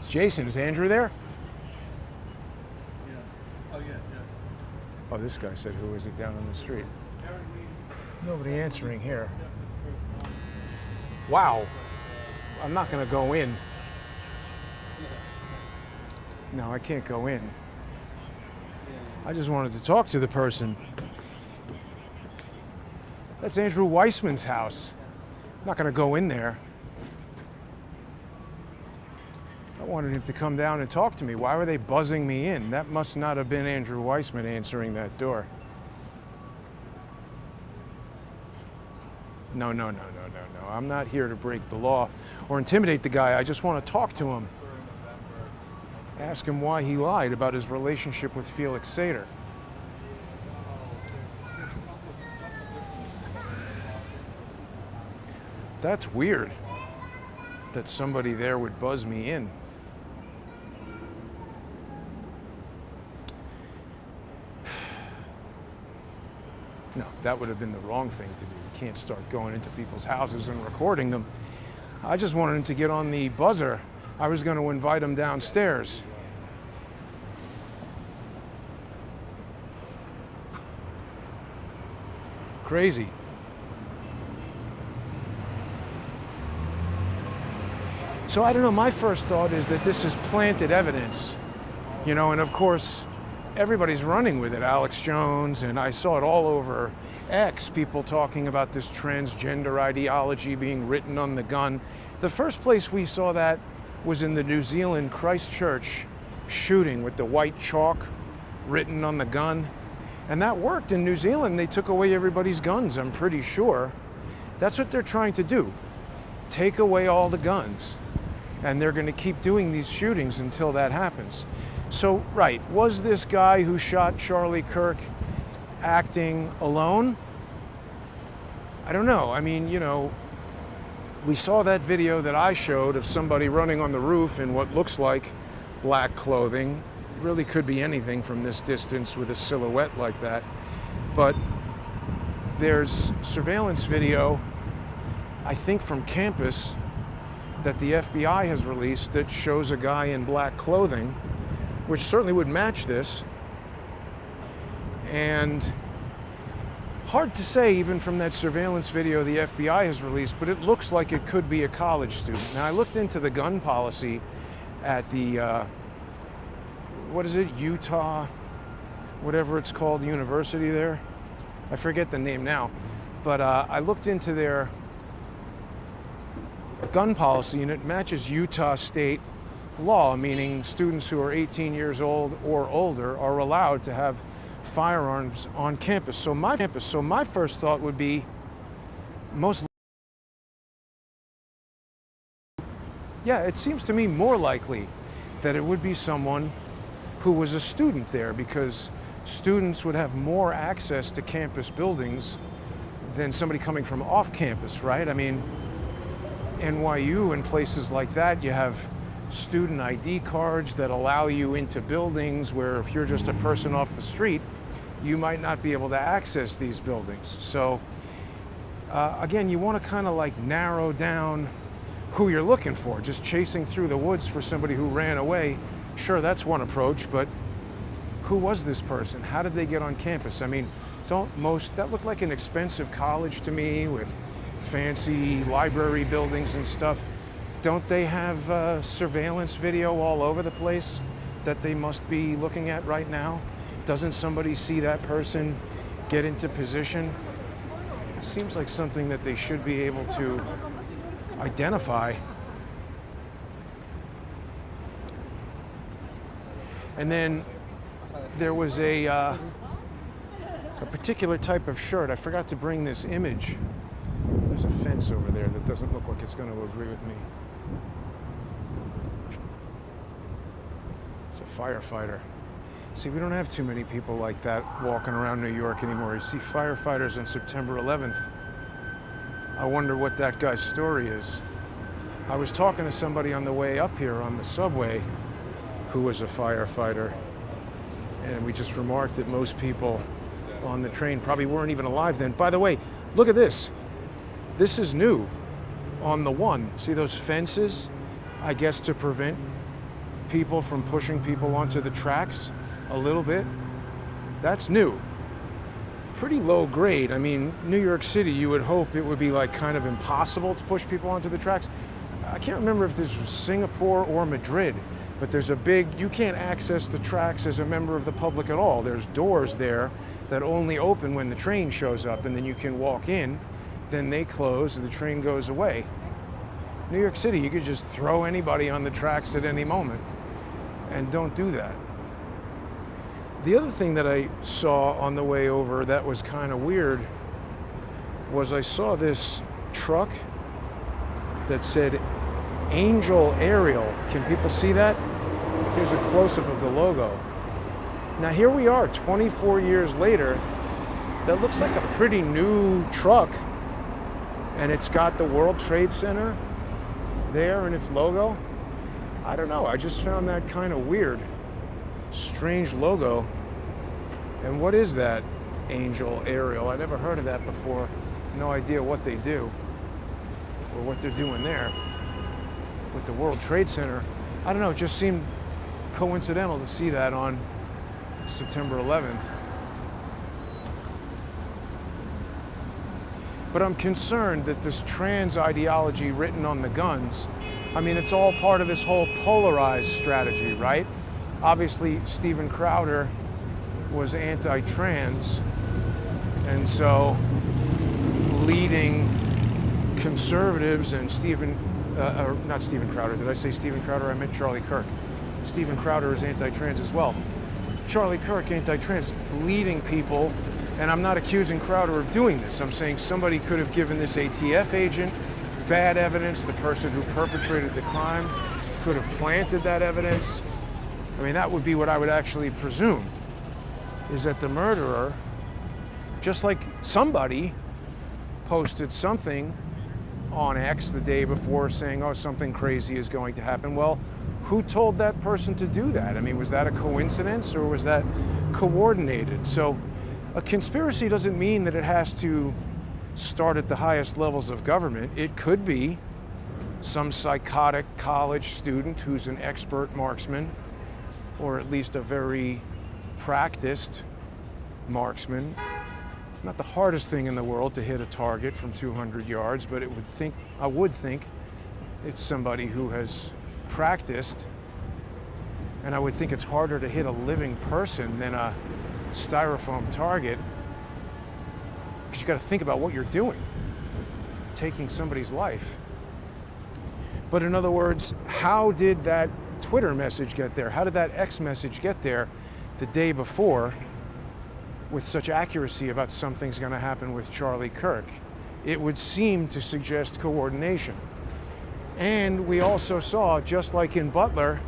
Jason, is Andrew there? this guy said, who is it down on the street? Nobody answering here. Wow. I'm not going to go in. No, I can't go in. I just wanted to talk to the person. That's Andrew Weissman's house. I'm not going to go in there. I wanted him to come down and talk to me. Why were they buzzing me in? That must not have been Andrew Weissman answering that door. No. I'm not here to break the law or intimidate the guy. I just want to talk to him. Ask him why he lied about his relationship with Felix Sater. That's weird that somebody there would buzz me in. No, that would have been the wrong thing to do. You can't start going into people's houses and recording them. I just wanted him to get on the buzzer. I was going to invite him downstairs. Crazy. So I don't know, my first thought is that this is planted evidence, you know, and of course, everybody's running with it. Alex Jones, and I saw it all over X, people talking about this transgender ideology being written on the gun. The first place we saw that was in the New Zealand Christchurch shooting with the white chalk written on the gun. And that worked in New Zealand. They took away everybody's guns, I'm pretty sure. That's what they're trying to do. Take away all the guns. And they're going to keep doing these shootings until that happens. So, right, was this guy who shot Charlie Kirk acting alone? I don't know. I mean, you know, we saw that video that I showed of somebody running on the roof in what looks like black clothing. It really could be anything from this distance with a silhouette like that. But there's surveillance video, I think from campus, that the FBI has released that shows a guy in black clothing, which certainly would match this. And hard to say even from that surveillance video the FBI has released, but it looks like it could be a college student. Now I looked into the gun policy at the, what is it, Utah, whatever it's called, university there. I forget the name now, but I looked into their gun policy and it matches Utah state law, meaning students who are 18 years old or older are allowed to have firearms on campus. So my first thought would be it seems to me more likely that it would be someone who was a student there, because students would have more access to campus buildings than somebody coming from off campus, right? I mean, NYU and places like that, you have student ID cards that allow you into buildings where if you're just a person off the street, you might not be able to access these buildings. So again, you want to kind of like narrow down who you're looking for. Just chasing through the woods for somebody who ran away, sure, that's one approach, but who was this person? How did they get on campus? I mean, that looked like an expensive college to me with fancy library buildings and stuff. Don't they have surveillance video all over the place that they must be looking at right now? Doesn't somebody see that person get into position? It seems like something that they should be able to identify. And then there was a particular type of shirt. I forgot to bring this image. There's a fence over there that doesn't look like it's going to agree with me. It's a firefighter. See, we don't have too many people like that walking around New York anymore. You see firefighters on September 11th. I wonder what that guy's story is. I was talking to somebody on the way up here on the subway who was a firefighter, and we just remarked that most people on the train probably weren't even alive then. By the way, look at this. This is new on the one. See those fences? I guess to prevent people from pushing people onto the tracks a little bit. That's new. pretty low grade. I mean, New York City, you would hope it would be like kind of impossible to push people onto the tracks. I can't remember if this was Singapore or Madrid, but there's a big, you can't access the tracks as a member of the public at all. There's doors there that only open when the train shows up, and then you can walk in, then they close and the train goes away. New York City, you could just throw anybody on the tracks at any moment, and don't do that. The other thing that I saw on the way over that was kind of weird was I saw this truck that said Angel Aerial. Can people see that? Here's a close-up of the logo. Now here we are 24 years later. That looks like a pretty new truck, and it's got the World Trade Center there in its logo. I don't know, I just found that kind of weird. Strange logo. And what is that Angel Aerial? I never heard of that before. No idea what they do or what they're doing there with the World Trade Center. I don't know, it just seemed coincidental to see that on September 11th. But I'm concerned that this trans ideology written on the guns, I mean, it's all part of this whole polarized strategy, right? Obviously, Steven Crowder was anti-trans, and so leading conservatives and not Steven Crowder, did I say Steven Crowder? I meant Charlie Kirk. Steven Crowder is anti-trans as well. Charlie Kirk, anti-trans, leading people, and I'm not accusing Crowder of doing this. I'm saying somebody could have given this ATF agent bad evidence. The person who perpetrated the crime could have planted that evidence. I mean, that would be what I would actually presume, is that the murderer, just like somebody posted something on X the day before saying, oh, something crazy is going to happen. Well, who told that person to do that? I mean, was that a coincidence or was that coordinated? So a conspiracy doesn't mean that it has to start at the highest levels of government. It could be some psychotic college student who's an expert marksman, or at least a very practiced marksman. Not the hardest thing in the world to hit a target from 200 yards, but I would think it's somebody who has practiced, and I would think it's harder to hit a living person than a styrofoam target, because you got to think about what you're doing, taking somebody's life. But in other words, how did that Twitter message get there? How did that X message get there the day before with such accuracy about something's going to happen with Charlie Kirk? It would seem to suggest coordination. And we also saw, just like in Butler,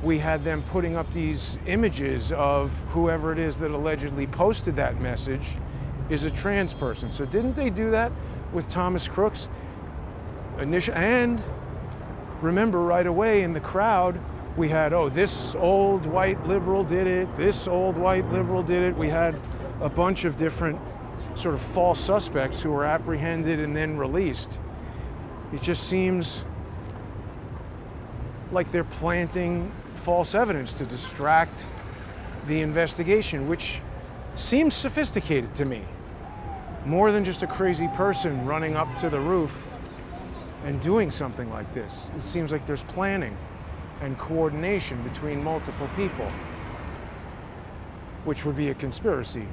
we had them putting up these images of whoever it is that allegedly posted that message is a trans person. So didn't they do that with Thomas Crooks? And remember, right away in the crowd, we had, oh, this old white liberal did it, this old white liberal did it. We had a bunch of different sort of false suspects who were apprehended and then released. It just seems like they're planting false evidence to distract the investigation, which seems sophisticated to me. More than just a crazy person running up to the roof and doing something like this. It seems like there's planning and coordination between multiple people, which would be a conspiracy.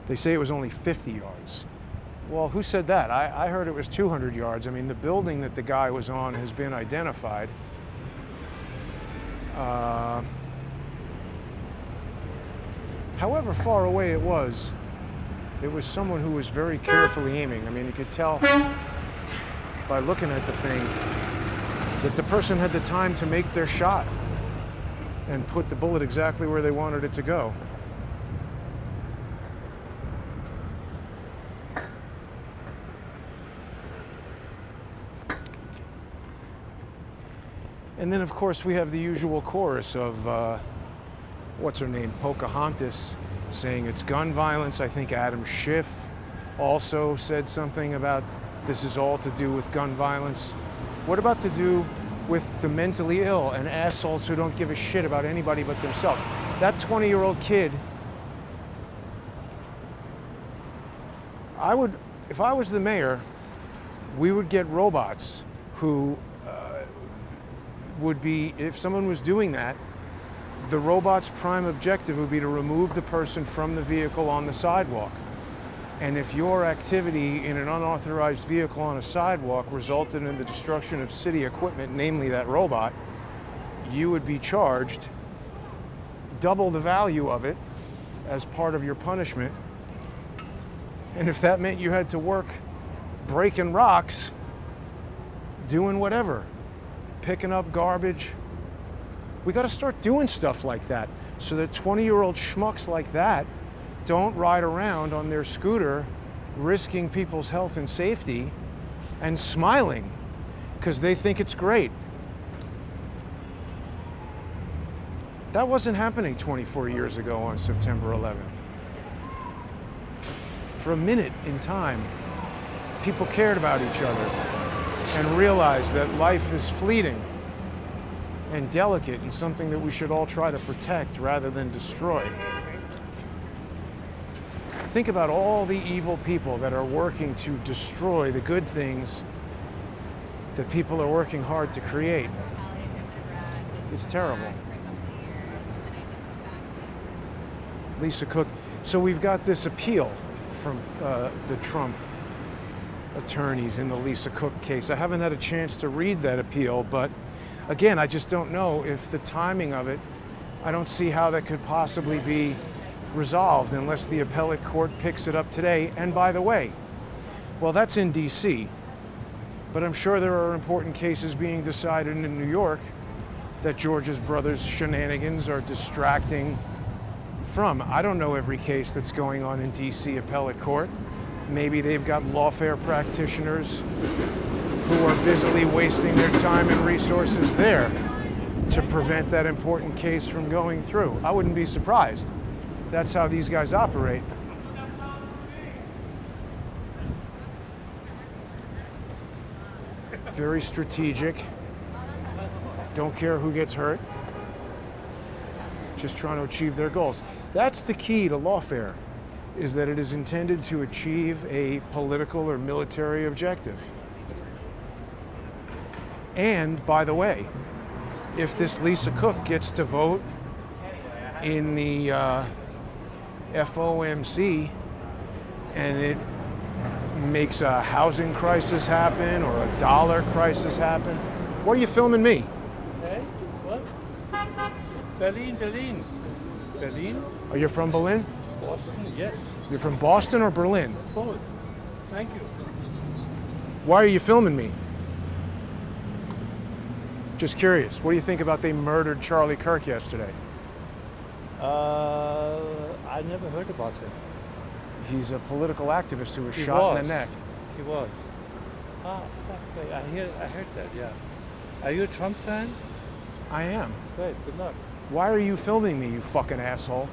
They say it was only 50 yards. Well, who said that? I heard it was 200 yards. I mean, the building that the guy was on has been identified. However far away it was someone who was very carefully aiming. I mean, you could tell by looking at the thing that the person had the time to make their shot and put the bullet exactly where they wanted it to go. And then, of course, we have the usual chorus of, what's her name, Pocahontas, saying it's gun violence. I think Adam Schiff also said something about this is all to do with gun violence. What about to do with the mentally ill and assholes who don't give a shit about anybody but themselves. That 20-year-old kid, if I was the mayor, we would get robots who would be, if someone was doing that, the robot's prime objective would be to remove the person from the vehicle on the sidewalk. And if your activity in an unauthorized vehicle on a sidewalk resulted in the destruction of city equipment, namely that robot, you would be charged double the value of it as part of your punishment. And if that meant you had to work breaking rocks, doing whatever, picking up garbage, we got to start doing stuff like that so that 20-year-old schmucks like that don't ride around on their scooter risking people's health and safety and smiling because they think it's great. That wasn't happening 24 years ago on September 11th. For a minute in time, people cared about each other and realized that life is fleeting and delicate and something that we should all try to protect rather than destroy. Think about all the evil people that are working to destroy the good things that people are working hard to create. It's terrible. Lisa Cook. So we've got this appeal from the Trump attorneys in the Lisa Cook case. I haven't had a chance to read that appeal, but again, I just don't know if the timing of it, I don't see how that could possibly be resolved unless the appellate court picks it up today. And by the way, well, that's in DC, but I'm sure there are important cases being decided in New York that George's brothers' shenanigans are distracting from. I don't know every case that's going on in DC appellate court. Maybe they've got lawfare practitioners who are busily wasting their time and resources there to prevent that important case from going through. I wouldn't be surprised. That's how these guys operate. Very strategic. Don't care who gets hurt. Just trying to achieve their goals. That's the key to lawfare, is that it is intended to achieve a political or military objective. And, by the way, if this Lisa Cook gets to vote in the FOMC and it makes a housing crisis happen or a dollar crisis happen, what are you filming me? Hey, what? Berlin. Berlin? Are you from Berlin? Boston, yes. You're from Boston or Berlin? Both. Thank you. Why are you filming me? Just curious. What do you think about they murdered Charlie Kirk yesterday? I never heard about him. He's a political activist who was He shot in was. the neck. He was. Ah, okay. I heard that, yeah. Are you a Trump fan? I am. Great, good luck. Why are you filming me, you fucking asshole?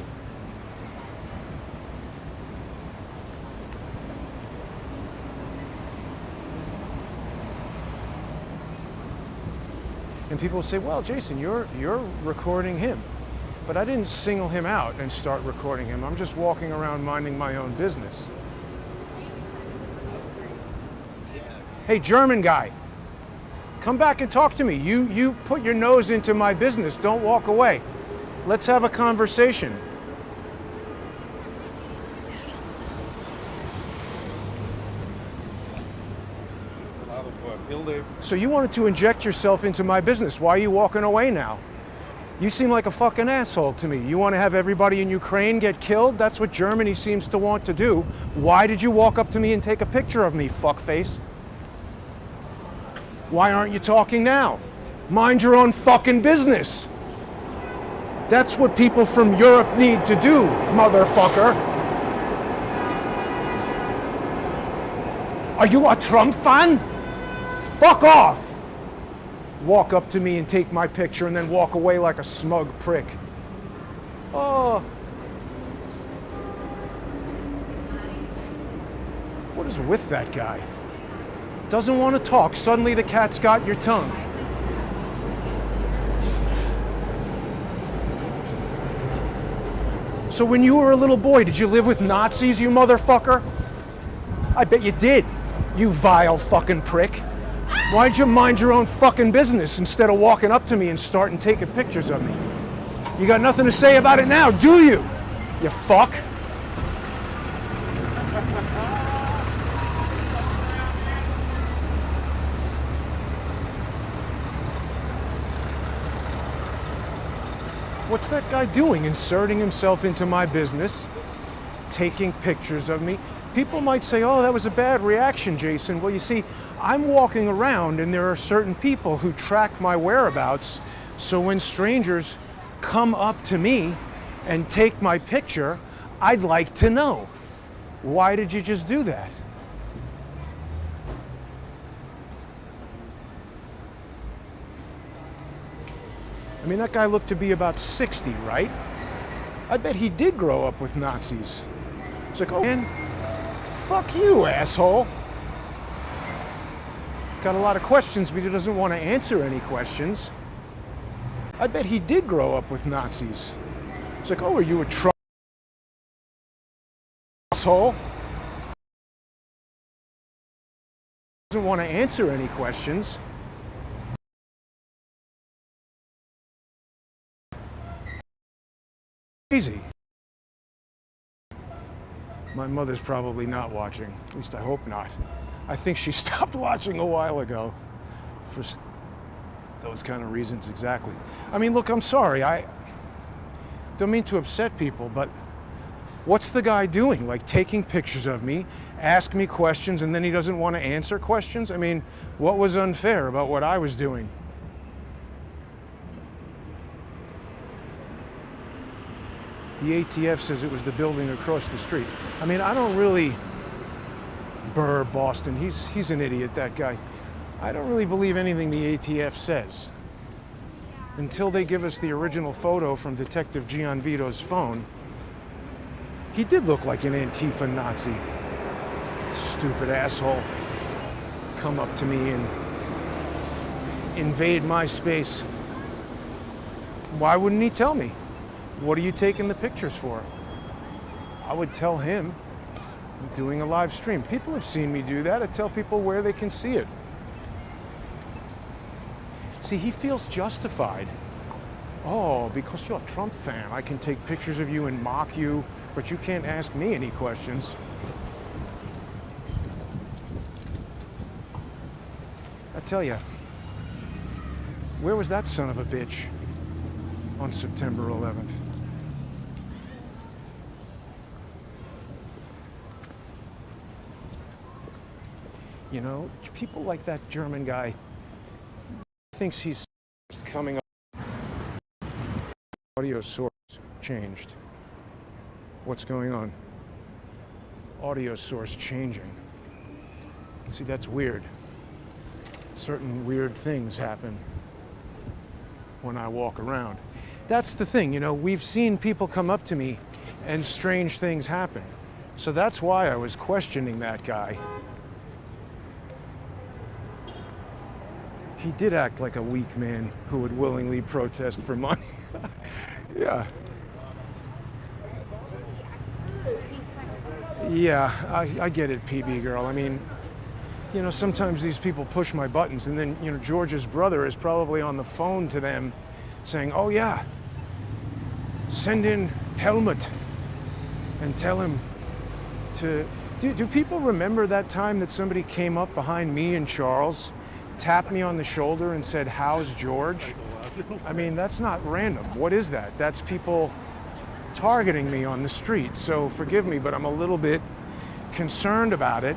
And people say, well, Jason, you're recording him. But I didn't single him out and start recording him. I'm just walking around minding my own business. Hey, German guy, come back and talk to me. You put your nose into my business. Don't walk away. Let's have a conversation. So you wanted to inject yourself into my business. Why are you walking away now? You seem like a fucking asshole to me. You want to have everybody in Ukraine get killed? That's what Germany seems to want to do. Why did you walk up to me and take a picture of me, fuckface? Why aren't you talking now? Mind your own fucking business. That's what people from Europe need to do, motherfucker. Are you a Trump fan? Fuck off! Walk up to me and take my picture and then walk away like a smug prick. Oh. What is with that guy? Doesn't want to talk. Suddenly the cat's got your tongue. So when you were a little boy, did you live with Nazis, you motherfucker? I bet you did, you vile fucking prick. Why'd you mind your own fucking business instead of walking up to me and starting taking pictures of me? You got nothing to say about it now, do you? You fuck. What's that guy doing? Inserting himself into my business, taking pictures of me. People might say, oh, that was a bad reaction, Jason. Well, you see, I'm walking around and there are certain people who track my whereabouts. So when strangers come up to me and take my picture, I'd like to know. Why did you just do that? I mean, that guy looked to be about 60, right? I bet he did grow up with Nazis. It's like, oh man, fuck you, asshole. Got a lot of questions, but he doesn't want to answer any questions. I bet he did grow up with Nazis. It's like, oh, are you a asshole? Doesn't want to answer any questions. Easy. My mother's probably not watching. At least I hope not. I think she stopped watching a while ago for those kind of reasons exactly. I mean, look, I'm sorry. I don't mean to upset people, but what's the guy doing? Like taking pictures of me, ask me questions, and then he doesn't want to answer questions? I mean, what was unfair about what I was doing? The ATF says it was the building across the street. I mean, I don't really... Burr, Boston, he's an idiot, that guy. I don't really believe anything the ATF says. Until they give us the original photo from Detective Gianvito's phone. He did look like an Antifa Nazi. Stupid asshole. Come up to me and invade my space. Why wouldn't he tell me? What are you taking the pictures for? I would tell him. I'm doing a live stream. People have seen me do that. I tell people where they can see it. See, he feels justified. Oh, because you're a Trump fan, I can take pictures of you and mock you, but you can't ask me any questions. I tell you, where was that son of a bitch on September 11th? You know, people like that German guy thinks he's coming up. Audio source changed. What's going on? Audio source changing. See, that's weird. Certain weird things happen when I walk around. That's the thing, you know, we've seen people come up to me and strange things happen. So that's why I was questioning that guy. He did act like a weak man who would willingly protest for money. Yeah. Yeah, I get it, PB girl. I mean, you know, sometimes these people push my buttons, and then, you know, George's brother is probably on the phone to them saying, oh yeah, send in Helmut and tell him to... Do people remember that time that somebody came up behind me and Charles, tapped me on the shoulder and said, how's George? I mean, that's not random. What is that? That's people targeting me on the street. So forgive me, but I'm a little bit concerned about it,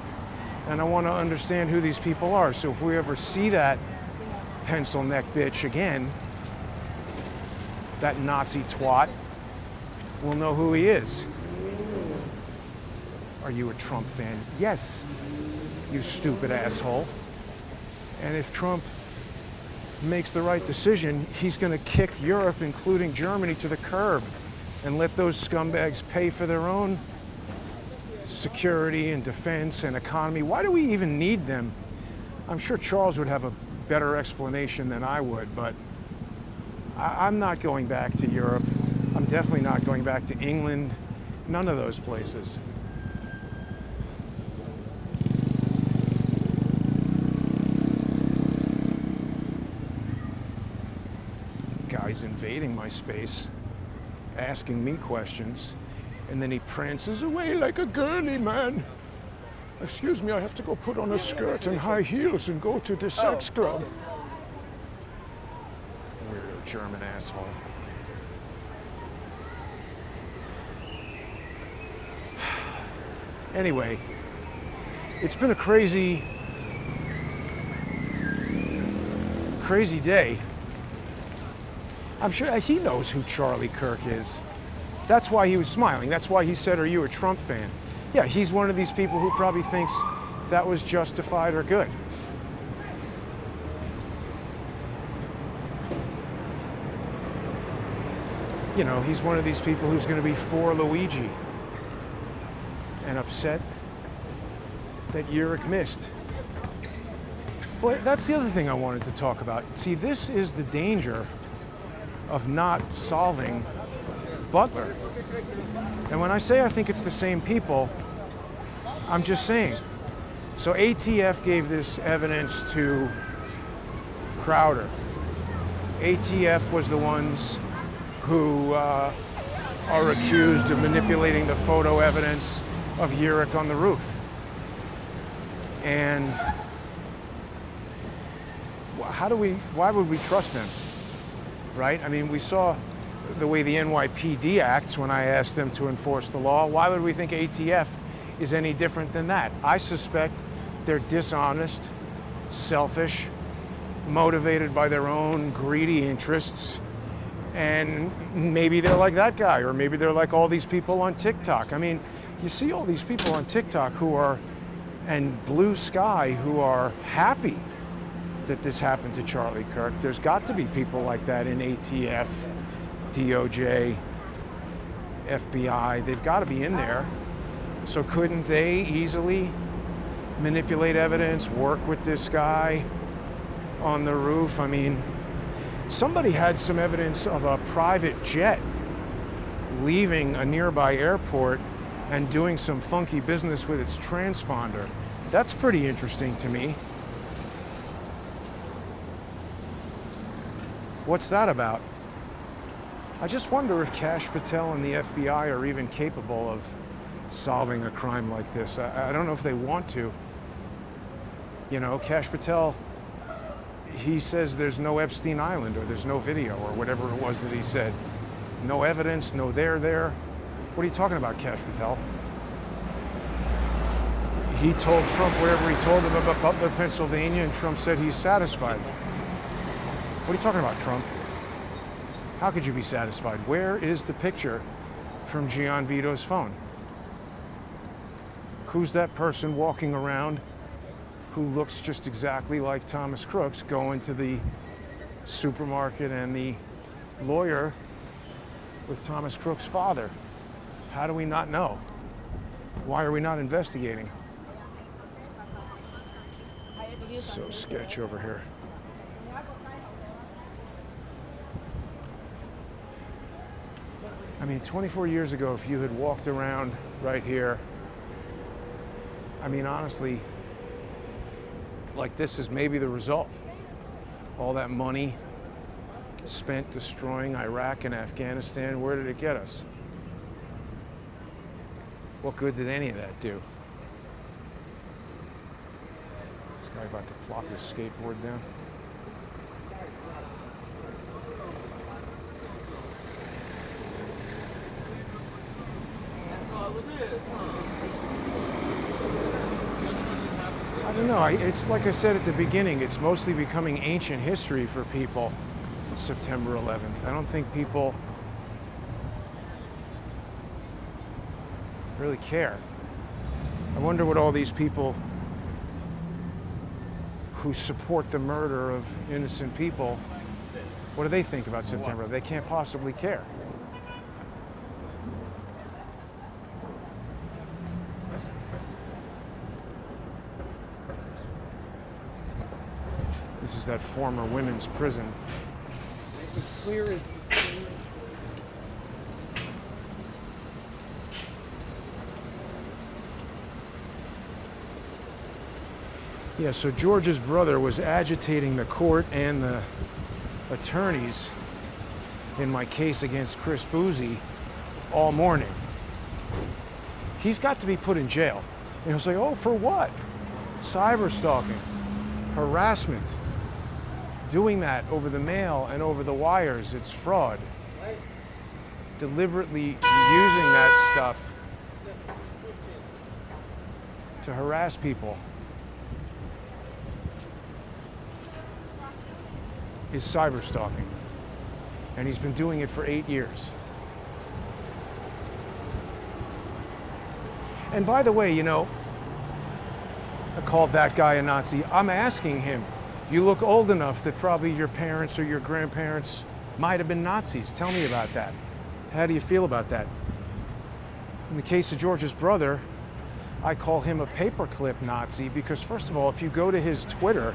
and I want to understand who these people are. So if we ever see that pencil neck bitch again, that Nazi twat, we'll know who he is. Are you a Trump fan? Yes, you stupid asshole. And if Trump makes the right decision, he's going to kick Europe, including Germany, to the curb and let those scumbags pay for their own security and defense and economy. Why do we even need them? I'm sure Charles would have a better explanation than I would, but I'm not going back to Europe. I'm definitely not going back to England. None of those places. Guy's invading my space, asking me questions, and then he prances away like a girly man. Excuse me, I have to go put on a skirt and high heels and go to the sex club. Weirdo German asshole. Anyway, it's been a crazy day. I'm sure he knows who Charlie Kirk is. That's why he was smiling. That's why he said, "Are you a Trump fan?" Yeah, he's one of these people who probably thinks that was justified or good. You know, he's one of these people who's going to be for Luigi and upset that Uric missed. But that's the other thing I wanted to talk about. See, this is the danger of not solving Butler. And when I say I think it's the same people, I'm just saying. So ATF gave this evidence to Crowder. ATF was the ones who are accused of manipulating the photo evidence of Uric on the roof. And why would we trust them? Right? I mean, we saw the way the NYPD acts when I asked them to enforce the law. Why would we think ATF is any different than that? I suspect they're dishonest, selfish, motivated by their own greedy interests, and maybe they're like that guy, or maybe they're like all these people on TikTok. I mean, you see all these people on TikTok and Blue Sky who are happy that this happened to Charlie Kirk. There's got to be people like that in ATF, DOJ, FBI. They've got to be in there. So couldn't they easily manipulate evidence, work with this guy on the roof? I mean, somebody had some evidence of a private jet leaving a nearby airport and doing some funky business with its transponder. That's pretty interesting to me. What's that about? I just wonder if Kash Patel and the FBI are even capable of solving a crime like this. I don't know if they want to. You know, Kash Patel, he says there's no Epstein Island, or there's no video, or whatever it was that he said. No evidence, no there. What are you talking about, Kash Patel? He told Trump wherever he told him about Butler, Pennsylvania, and Trump said he's satisfied. What are you talking about, Trump? How could you be satisfied? Where is the picture from Gian Vito's phone? Who's that person walking around who looks just exactly like Thomas Crooks going to the supermarket and the lawyer with Thomas Crooks' father? How do we not know? Why are we not investigating? So sketch over here. I mean, 24 years ago, if you had walked around right here, I mean, honestly, like, this is maybe the result. All that money spent destroying Iraq and Afghanistan, where did it get us? What good did any of that do? This guy about to plop his skateboard down. I don't know. It's like I said at the beginning, it's mostly becoming ancient history for people, September 11th. I don't think people really care. I wonder what all these people who support the murder of innocent people, what do they think about September? They can't possibly care. This is that former women's prison. As clear as Yeah, so George's brother was agitating the court and the attorneys in my case against Chris Boozy all morning. He's got to be put in jail. And I was like, oh, for what? Cyber stalking, harassment, doing that over the mail and over the wires, it's fraud. Deliberately using that stuff to harass people is cyber stalking. And he's been doing it for 8 years. And by the way, you know, I called that guy a Nazi. I'm asking him, you look old enough that probably your parents or your grandparents might have been Nazis. Tell me about that. How do you feel about that? In the case of George's brother, I call him a paperclip Nazi because, first of all, if you go to his Twitter,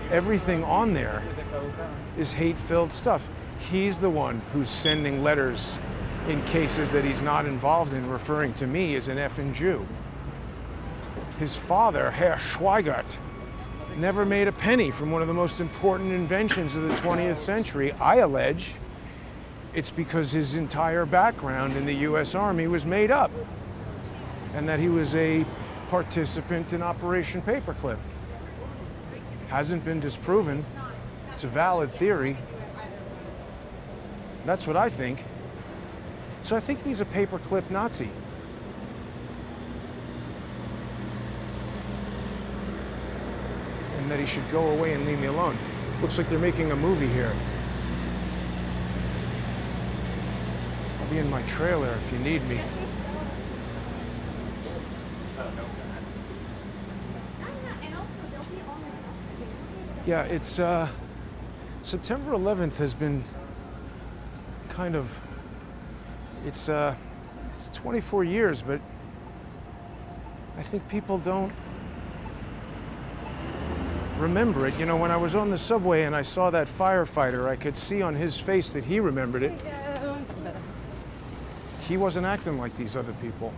everything on there is hate-filled stuff. He's the one who's sending letters in cases that he's not involved in, referring to me as an effing Jew. His father, Herr Schweigert, never made a penny from one of the most important inventions of the 20th century. I allege it's because his entire background in the U.S. Army was made up, and that he was a participant in Operation Paperclip. Hasn't been disproven. It's a valid theory. That's what I think. So I think he's a paperclip Nazi. And that he should go away and leave me alone. Looks like they're making a movie here. I'll be in my trailer if you need me. Yeah, it's September 11th has been kind of, it's 24 years, but I think people don't remember it. You know, when I was on the subway and I saw that firefighter, I could see on his face that he remembered it. He wasn't acting like these other people.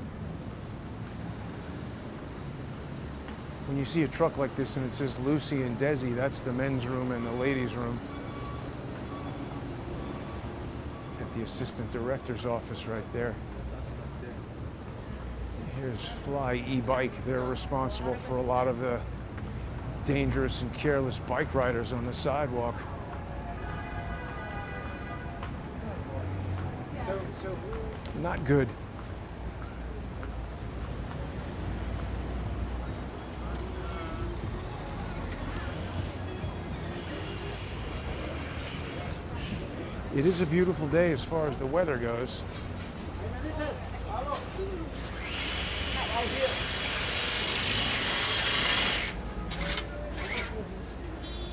When you see a truck like this and it says Lucy and Desi, that's the men's room and the ladies' room. At the assistant director's office right there. Here's Fly e-bike. They're responsible for a lot of the dangerous and careless bike riders on the sidewalk. Not good. It is a beautiful day as far as the weather goes.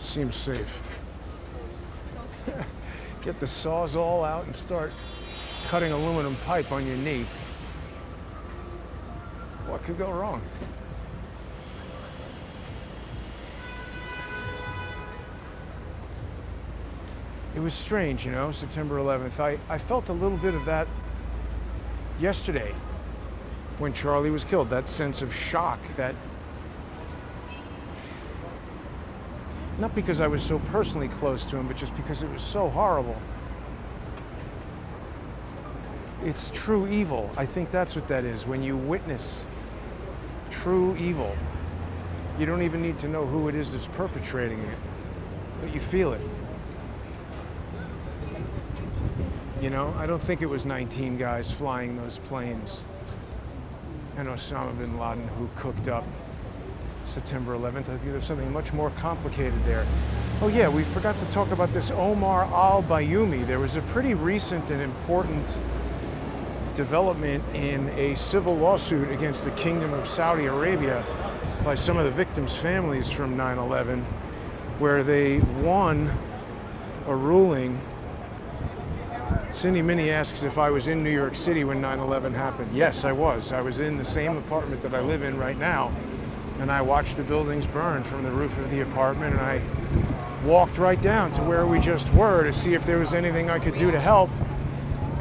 Seems safe. Get the Sawzall out and start cutting aluminum pipe on your knee. What could go wrong? It was strange, you know, September 11th. I felt a little bit of that yesterday when Charlie was killed, that sense of shock, that not because I was so personally close to him, but just because it was so horrible. It's true evil. I think that's what that is. When you witness true evil, you don't even need to know who it is that's perpetrating it, but you feel it. You know, I don't think it was 19 guys flying those planes and Osama bin Laden who cooked up September 11th. I think there's something much more complicated there. Oh yeah, we forgot to talk about this Omar al-Bayoumi. There was a pretty recent and important development in a civil lawsuit against the Kingdom of Saudi Arabia by some of the victims' families from 9/11, where they won a ruling. Cindy Minnie asks if I was in New York City when 9/11 happened. Yes, I was. I was in the same apartment that I live in right now, and I watched the buildings burn from the roof of the apartment, and I walked right down to where we just were to see if there was anything I could do to help,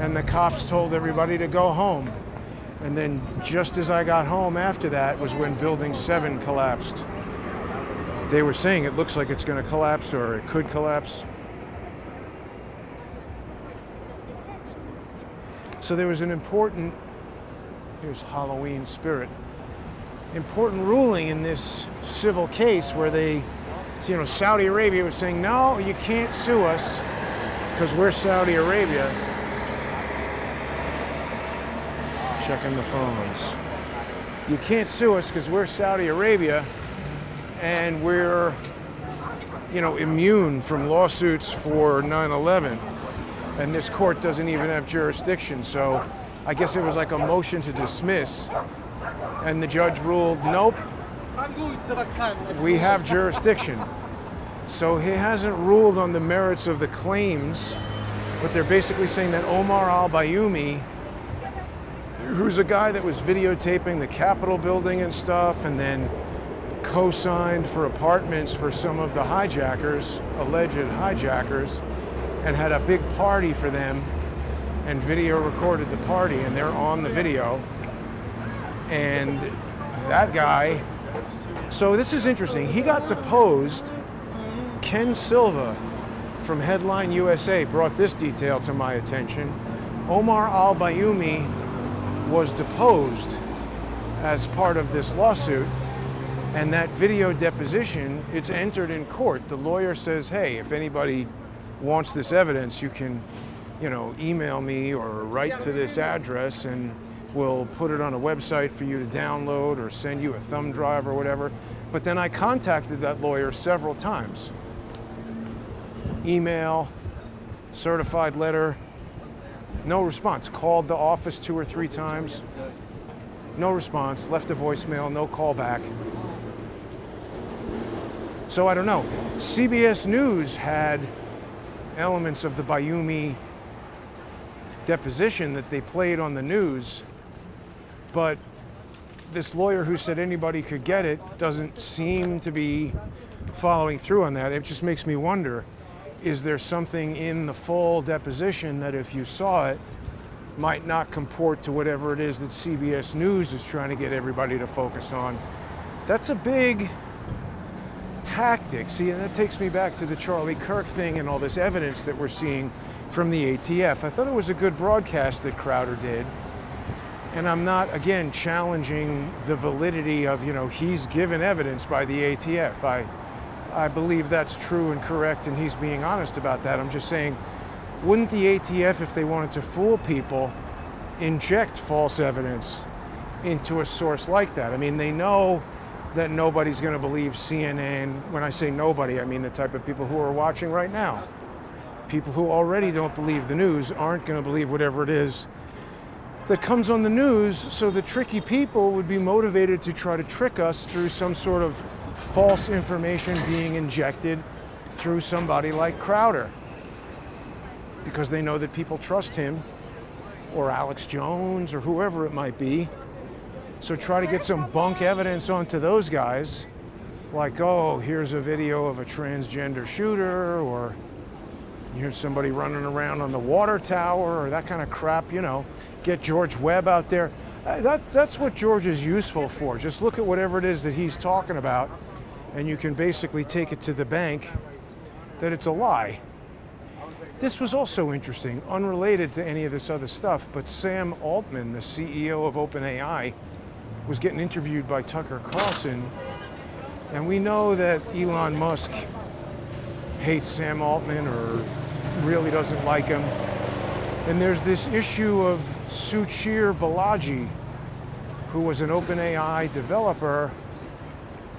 and the cops told everybody to go home. And then just as I got home after that was when Building 7 collapsed. they were saying it looks like it's going to collapse or it could collapse. So there was an important, here's Halloween spirit, important ruling in this civil case where they, Saudi Arabia was saying, no, you can't sue us because we're Saudi Arabia. Checking the phones. You can't sue us because we're Saudi Arabia and we're, immune from lawsuits for 9/11. And this court doesn't even have jurisdiction. So I guess it was like a motion to dismiss. And the judge ruled, nope, we have jurisdiction. So he hasn't ruled on the merits of the claims, but they're basically saying that Omar al-Bayoumi, who's a guy that was videotaping the Capitol building and stuff, and then co-signed for apartments for some of the hijackers, alleged hijackers, and had a big party for them, and video recorded the party, and they're on the video. And that guy, so this is interesting. He got deposed. Ken Silva from Headline USA brought this detail to my attention. Omar al-Bayoumi was deposed as part of this lawsuit, and that video deposition, it's entered in court. The lawyer says, hey, if anybody wants this evidence, you can, email me or write to this address and we'll put it on a website for you to download or send you a thumb drive or whatever. But then I contacted that lawyer several times. Email, certified letter, no response. Called the office 2 or 3 times, no response. Left a voicemail, no call back. So I don't know. CBS News had elements of the Bayoumi deposition that they played on the news, but this lawyer who said anybody could get it doesn't seem to be following through on that. It just makes me wonder, is there something in the full deposition that if you saw it might not comport to whatever it is that CBS News is trying to get everybody to focus on? That's a big tactic. See, and that takes me back to the Charlie Kirk thing and all this evidence that we're seeing from the ATF. I thought it was a good broadcast that Crowder did. And I'm not, again, challenging the validity of, he's given evidence by the ATF. I believe that's true and correct, and he's being honest about that. I'm just saying, wouldn't the ATF, if they wanted to fool people, inject false evidence into a source like that? I mean, they know that nobody's going to believe CNN. When I say nobody, I mean the type of people who are watching right now. People who already don't believe the news aren't going to believe whatever it is that comes on the news, so the tricky people would be motivated to try to trick us through some sort of false information being injected through somebody like Crowder, because they know that people trust him, or Alex Jones, or whoever it might be. So try to get some bunk evidence onto those guys, like, oh, here's a video of a transgender shooter, or here's somebody running around on the water tower, or that kind of crap, Get George Webb out there. That's what George is useful for. Just look at whatever it is that he's talking about, and you can basically take it to the bank that it's a lie. This was also interesting, unrelated to any of this other stuff, but Sam Altman, the CEO of OpenAI, was getting interviewed by Tucker Carlson, and we know that Elon Musk hates Sam Altman or really doesn't like him. And there's this issue of Suchir Balaji, who was an OpenAI developer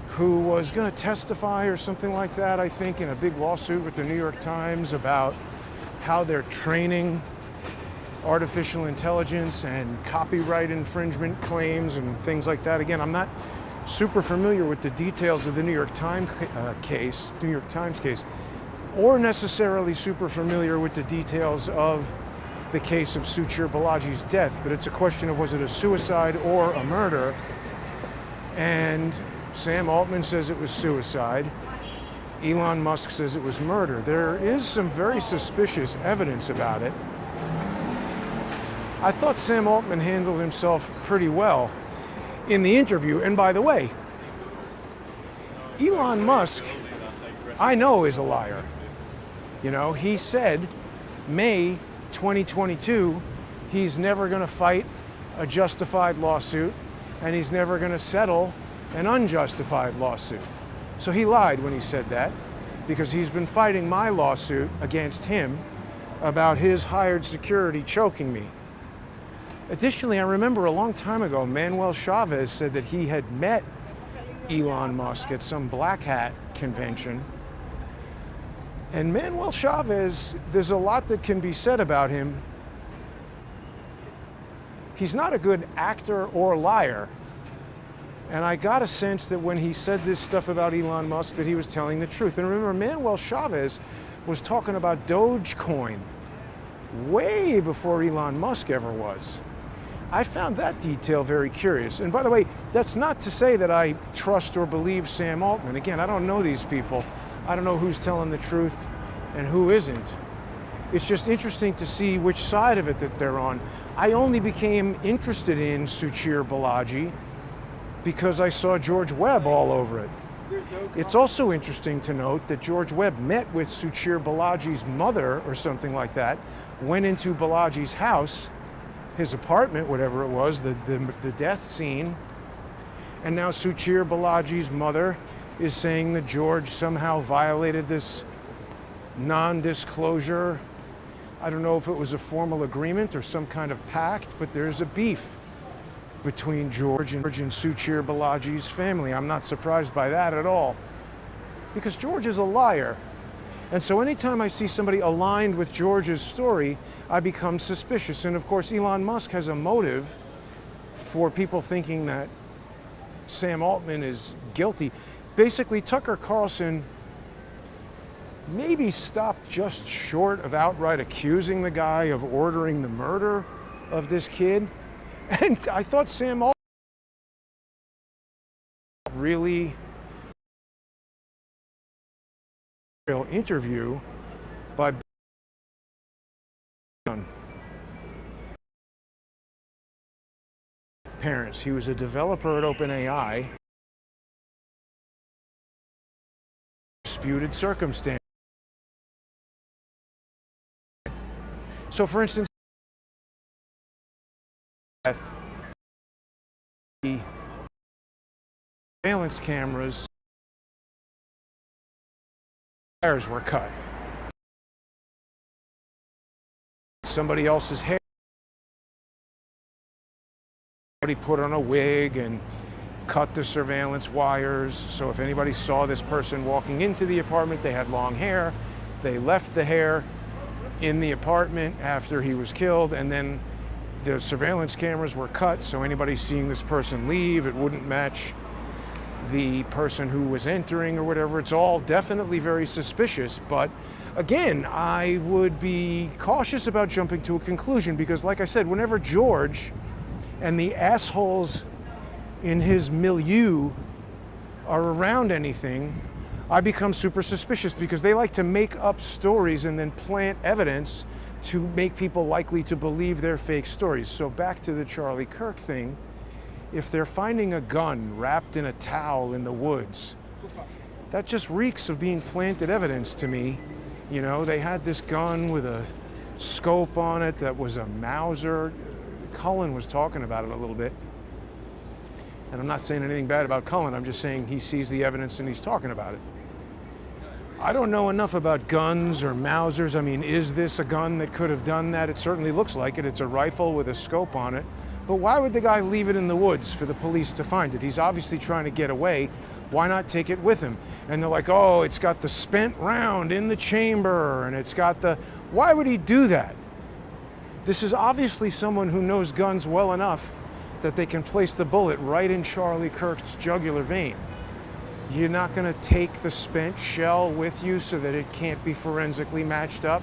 who was going to testify or something like that, I think, in a big lawsuit with the New York Times about how they're training artificial intelligence and copyright infringement claims and things like that. Again, I'm not super familiar with the details of the New York Times case, or necessarily super familiar with the details of the case of Suchir Balaji's death, but it's a question of was it a suicide or a murder? And Sam Altman says it was suicide. Elon Musk says it was murder. There is some very suspicious evidence about it. I thought Sam Altman handled himself pretty well in the interview. And by the way, Elon Musk, I know, is a liar. You know, he said May 2022, he's never going to fight a justified lawsuit and he's never going to settle an unjustified lawsuit. So he lied when he said that, because he's been fighting my lawsuit against him about his hired security choking me. Additionally, I remember a long time ago, Manuel Chavez said that he had met Elon Musk at some black hat convention. And Manuel Chavez, there's a lot that can be said about him. He's not a good actor or liar. And I got a sense that when he said this stuff about Elon Musk, that he was telling the truth. And remember, Manuel Chavez was talking about Dogecoin way before Elon Musk ever was. I found that detail very curious. And by the way, that's not to say that I trust or believe Sam Altman. Again, I don't know these people. I don't know who's telling the truth and who isn't. It's just interesting to see which side of it that they're on. I only became interested in Suchir Balaji because I saw George Webb all over it. It's also interesting to note that George Webb met with Suchir Balaji's mother or something like that, went into Balaji's house, his apartment, whatever it was, the death scene, and now Suchir Balaji's mother is saying that George somehow violated this non-disclosure. I don't know if it was a formal agreement or some kind of pact, but there's a beef between George and Suchir Balaji's family. I'm not surprised by that at all, because George is a liar. And so anytime I see somebody aligned with George's story, I become suspicious. And of course, Elon Musk has a motive for people thinking that Sam Altman is guilty. Basically, Tucker Carlson maybe stopped just short of outright accusing the guy of ordering the murder of this kid. And I thought Sam Altman really interview by parents. He was a developer at OpenAI. Disputed circumstance. So for instance, the surveillance cameras, wires were cut. Somebody else's hair. Somebody put on a wig and cut the surveillance wires. So if anybody saw this person walking into the apartment, they had long hair. They left the hair in the apartment after he was killed, and then the surveillance cameras were cut, so anybody seeing this person leave, it wouldn't match the person who was entering or whatever. It's all definitely very suspicious, but again, I would be cautious about jumping to a conclusion, because like I said, whenever George and the assholes in his milieu are around anything, I become super suspicious, because they like to make up stories and then plant evidence to make people likely to believe their fake stories. So back to the Charlie Kirk thing, if they're finding a gun wrapped in a towel in the woods, that just reeks of being planted evidence to me. You know, they had this gun with a scope on it that was a Mauser. Cullen was talking about it a little bit. And I'm not saying anything bad about Cullen, I'm just saying he sees the evidence and he's talking about it. I don't know enough about guns or Mausers. I mean, is this a gun that could have done that? It certainly looks like it. It's a rifle with a scope on it. But why would the guy leave it in the woods for the police to find it? He's obviously trying to get away. Why not take it with him? And they're like, oh, it's got the spent round in the chamber, and it's got the... Why would he do that? This is obviously someone who knows guns well enough that they can place the bullet right in Charlie Kirk's jugular vein. You're not going to take the spent shell with you so that it can't be forensically matched up,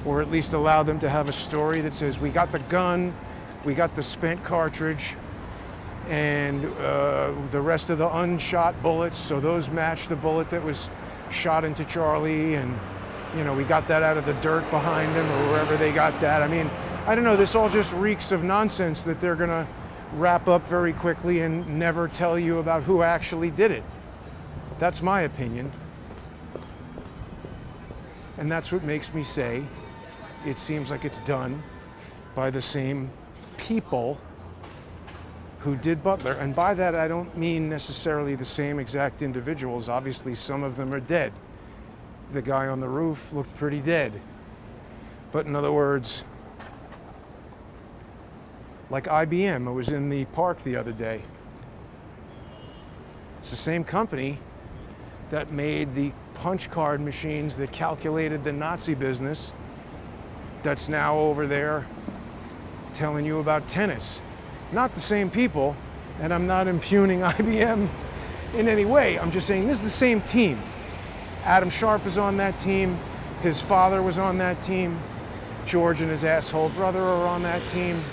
or at least allow them to have a story that says, we got the gun, we got the spent cartridge, and the rest of the unshot bullets, so those match the bullet that was shot into Charlie, and you know, we got that out of the dirt behind him, or wherever they got that. I mean, I don't know, this all just reeks of nonsense that they're going to wrap up very quickly and never tell you about who actually did it. That's my opinion. And that's what makes me say it seems like it's done by the same people who did Butler. And by that, I don't mean necessarily the same exact individuals. Obviously, some of them are dead. The guy on the roof looked pretty dead. But in other words, like IBM, I was in the park the other day. It's the same company that made the punch card machines that calculated the Nazi business that's now over there telling you about tennis. Not the same people, and I'm not impugning IBM in any way. I'm just saying this is the same team. Adam Sharp is on that team. His father was on that team. George and his asshole brother are on that team.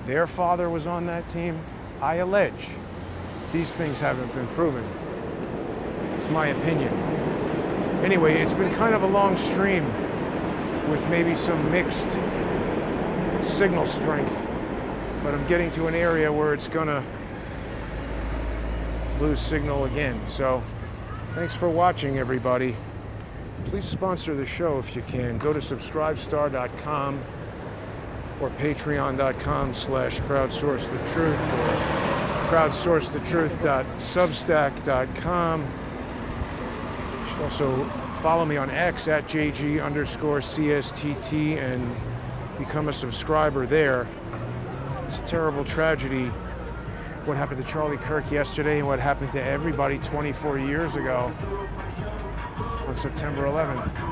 Their father was on that team. I allege. These things haven't been proven. It's my opinion. Anyway, it's been kind of a long stream with maybe some mixed signal strength, but I'm getting to an area where it's gonna lose signal again. So thanks for watching, everybody. Please sponsor the show if you can. Go to subscribestar.com or patreon.com/crowdsourcethetruth or crowdsourcethetruth.substack.com. You should also follow me on X at JG_CSTT and become a subscriber there. It's a terrible tragedy what happened to Charlie Kirk yesterday and what happened to everybody 24 years ago on September 11th.